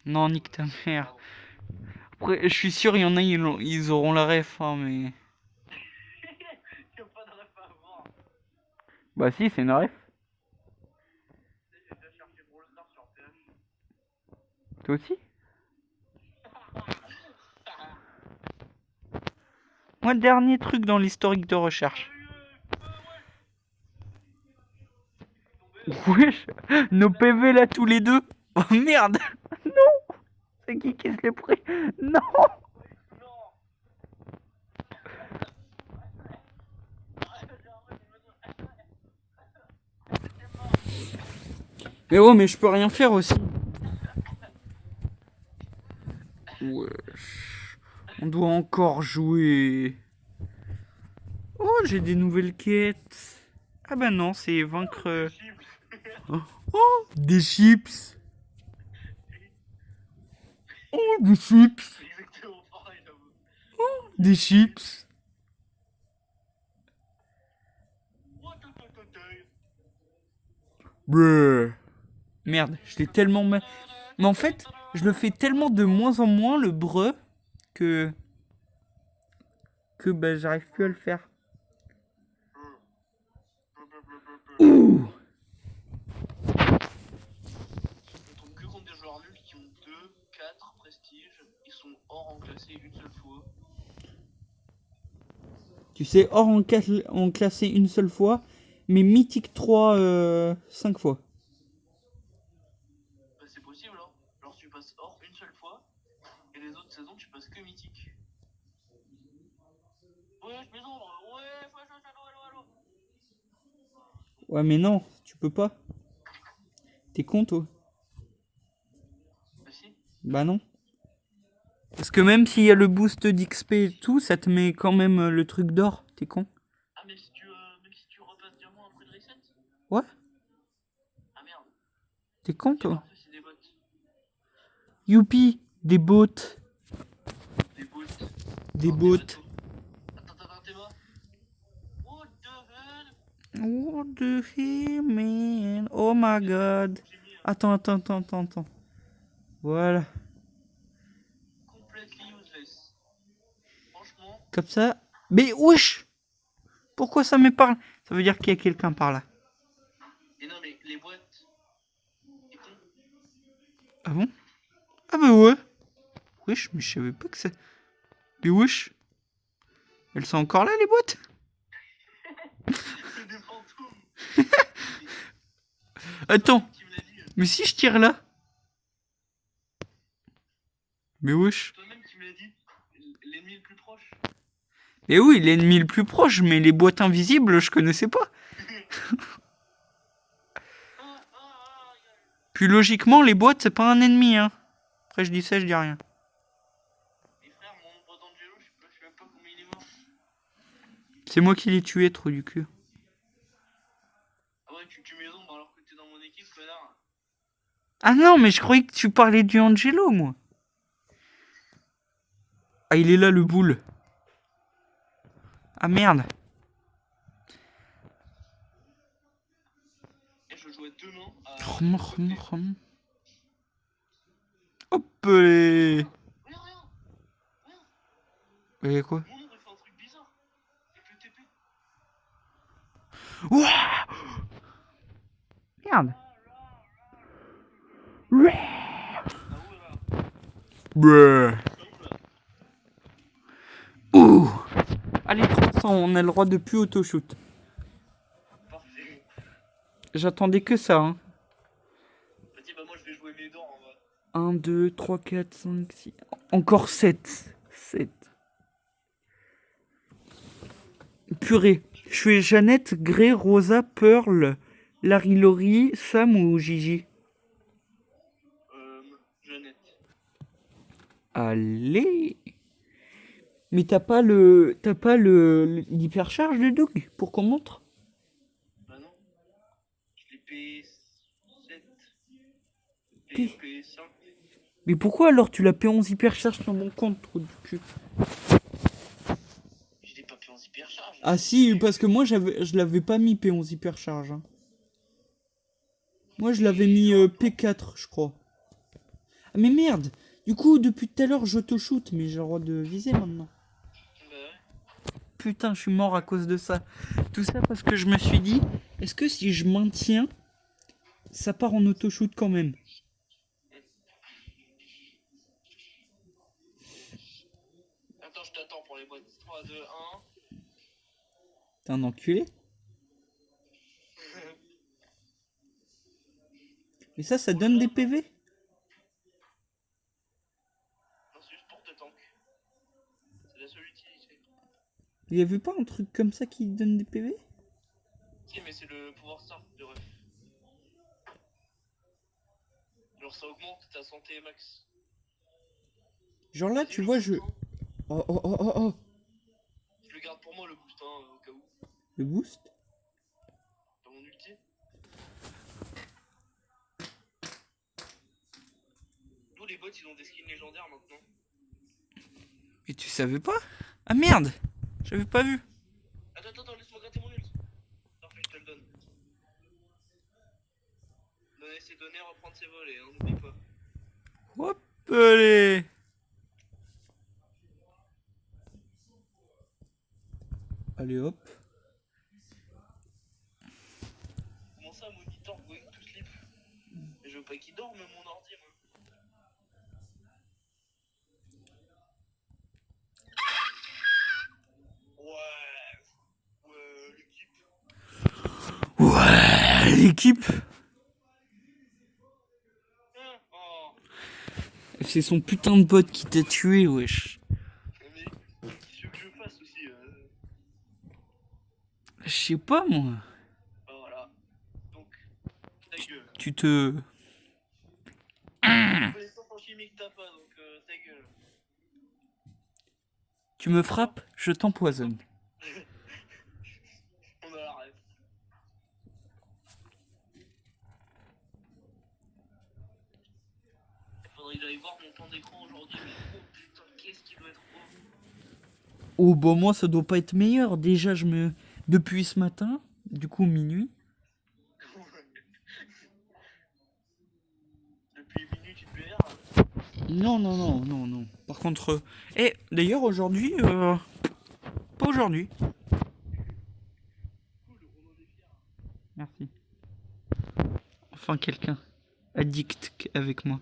Non, nique ta mère. Après, je suis sûr, il y en a, ils auront la ref, hein, mais... Y'a pas de ref à avoir. Bah si, c'est une ref. J'ai déjà cherché Brawl Stars sur PH. Toi aussi? Moi, dernier truc dans l'historique de recherche. Wesh, nos PV là tous les deux. Oh merde. Non. C'est qui se l'est pris? Non. Mais oh, mais je peux rien faire aussi. Wesh. On doit encore jouer. Oh, j'ai des nouvelles quêtes. Ah bah non, c'est vaincre... Oh, oh, des chips. Oh, des chips. C'est exactement pareil, j'avoue. Des chips. Brrr. Merde, je l'ai tellement... Mais en fait, je le fais tellement de moins en moins, le breu, que bah, j'arrive plus à le faire. Ouh. On tombe que contre des joueurs nuls qui ont 2, 4 prestiges. Ils sont hors en classé une seule fois. Tu sais, hors en classé une seule fois, mais mythique 3, 5 fois. Bah, c'est possible, hein. Genre, tu passes hors une seule fois. Et les autres saisons, tu passes que mythique. Ouais, je maison, ouais, allô. Ouais, mais non, tu peux pas. T'es con, toi? Bah, si. Bah non. Parce que même s'il y a le boost d'XP et tout, ça te met quand même le truc d'or. T'es con? Ah, même si tu repasses diamant après le reset? Ouais. Ah merde. T'es con, C'est toi? parfait, c'est des bots. Youpi, des bots. Des bots. Des Non, bots. bateaux. Attends, t'es bas. What the hell? What the hell, man? Oh my god. J'ai mis Attends. Voilà. completely useless. Franchement. Comme ça. Mais wesh! Pourquoi ça me parle? Ça veut dire qu'il y a quelqu'un par là. Et non, mais les boîtes. Et con. Ah bon? Ah bah ouais. Wesh, mais je savais pas que ça... Mais wesh. Elles sont encore là, les boîtes? C'est des fantômes. Attends. Qui me l'a dit. Mais si je tire là? Mais wesh. Toi-même qui me l'as dit. L'ennemi le plus proche. Mais oui, l'ennemi le plus proche, mais les boîtes invisibles, je connaissais pas. Puis logiquement, les boîtes, c'est pas un ennemi, hein. Après, je dis ça, je dis rien. Et frère, mon ombre d'Angelo, je sais même pas combien il est mort. C'est moi qui l'ai tué, trop du cul. Ah ouais, tu tues mes ombres alors que t'es dans mon équipe, connard. Ah non, mais je croyais que tu parlais du Angelo, moi. Ah, il est là, le boule. Ah merde. Et je jouais demain à. Hop les... Regarde. Et quoi? Mon ombre il fait un truc bizarre. Il peut TP. Ouah. Merde. Ah ouais, là. Bruh. Ça où là? Ouh. Allez, 300, on a le droit de plus auto-shoot. Parfait. J'attendais que ça, hein. Vas-y, bah moi je vais jouer mes dents en bas. 1, 2, 3, 4, 5, 6... Encore 7. 7. Purée. Je fais Jeannette, Grey, Rosa, Pearl, Larry, Laurie, Sam ou Gigi? Jeannette. Allez. Mais t'as pas l'hypercharge de Doug pour qu'on montre? Bah non. Je l'ai payé 7. Et Pi- je payé 5. Mais pourquoi alors tu l'as payé 11 hypercharge sur mon compte, trou du cul? Je l'ai pas payé en hypercharge. Ah si, parce que moi je l'avais pas mis P11 hypercharge. Hein. Moi je l'avais mis P4 je crois. Ah mais merde. Du coup depuis tout à l'heure j'auto-shoot mais j'ai le droit de viser maintenant. Bah ouais. Putain je suis mort à cause de ça. Tout ça parce que je me suis dit, est-ce que si je maintiens, ça part en auto-shoot quand même? Attends, je t'attends pour les boîtes. 3, 2, 1. T'es un enculé? Mais ça donne des PV? Non, c'est juste pour te tank. C'est la seule utilité. Il y avait pas un truc comme ça qui donne des PV? Si, mais c'est le pouvoir star de ref. Genre, ça augmente ta santé max. Genre là, C'est tu le vois, boost, je... hein. Oh, oh, oh, oh, oh. Je le garde pour moi le boost, hein, au cas où. Le boost? Dans mon ulti. D'où les bots, ils ont des skins légendaires maintenant. Mais tu savais pas? Ah merde! J'avais pas vu. Attends, laisse-moi gratter mon ult. Parfait, je te le donne. Donner ses données, reprendre ses volets, hein, n'oublie pas. Hop, allez! Allez hop. Comment ça, monitor going to sleep? Mais je veux pas qu'il dorme, mon ordi, moi. Ouais, l'équipe. Ouais, l'équipe! Oh. C'est son putain de bot qui t'a tué, wesh. Mais qu'est-ce que je fasse aussi Je sais pas, moi. Bah voilà. Donc, ta gueule. Tu te... Connaissance en chimique t'as pas, donc ta gueule. Tu me frappes, je t'empoisonne. On a la rêve. Faudrait que j'aille voir mon temps d'écran aujourd'hui, mais oh putain, qu'est-ce qui doit être haut. Oh, bah moi, ça doit pas être meilleur. Déjà, depuis ce matin, du coup, minuit. Depuis une minute, tu te verras. Non. Par contre... d'ailleurs, aujourd'hui... Pas aujourd'hui. Merci. Enfin, quelqu'un. Addict avec moi.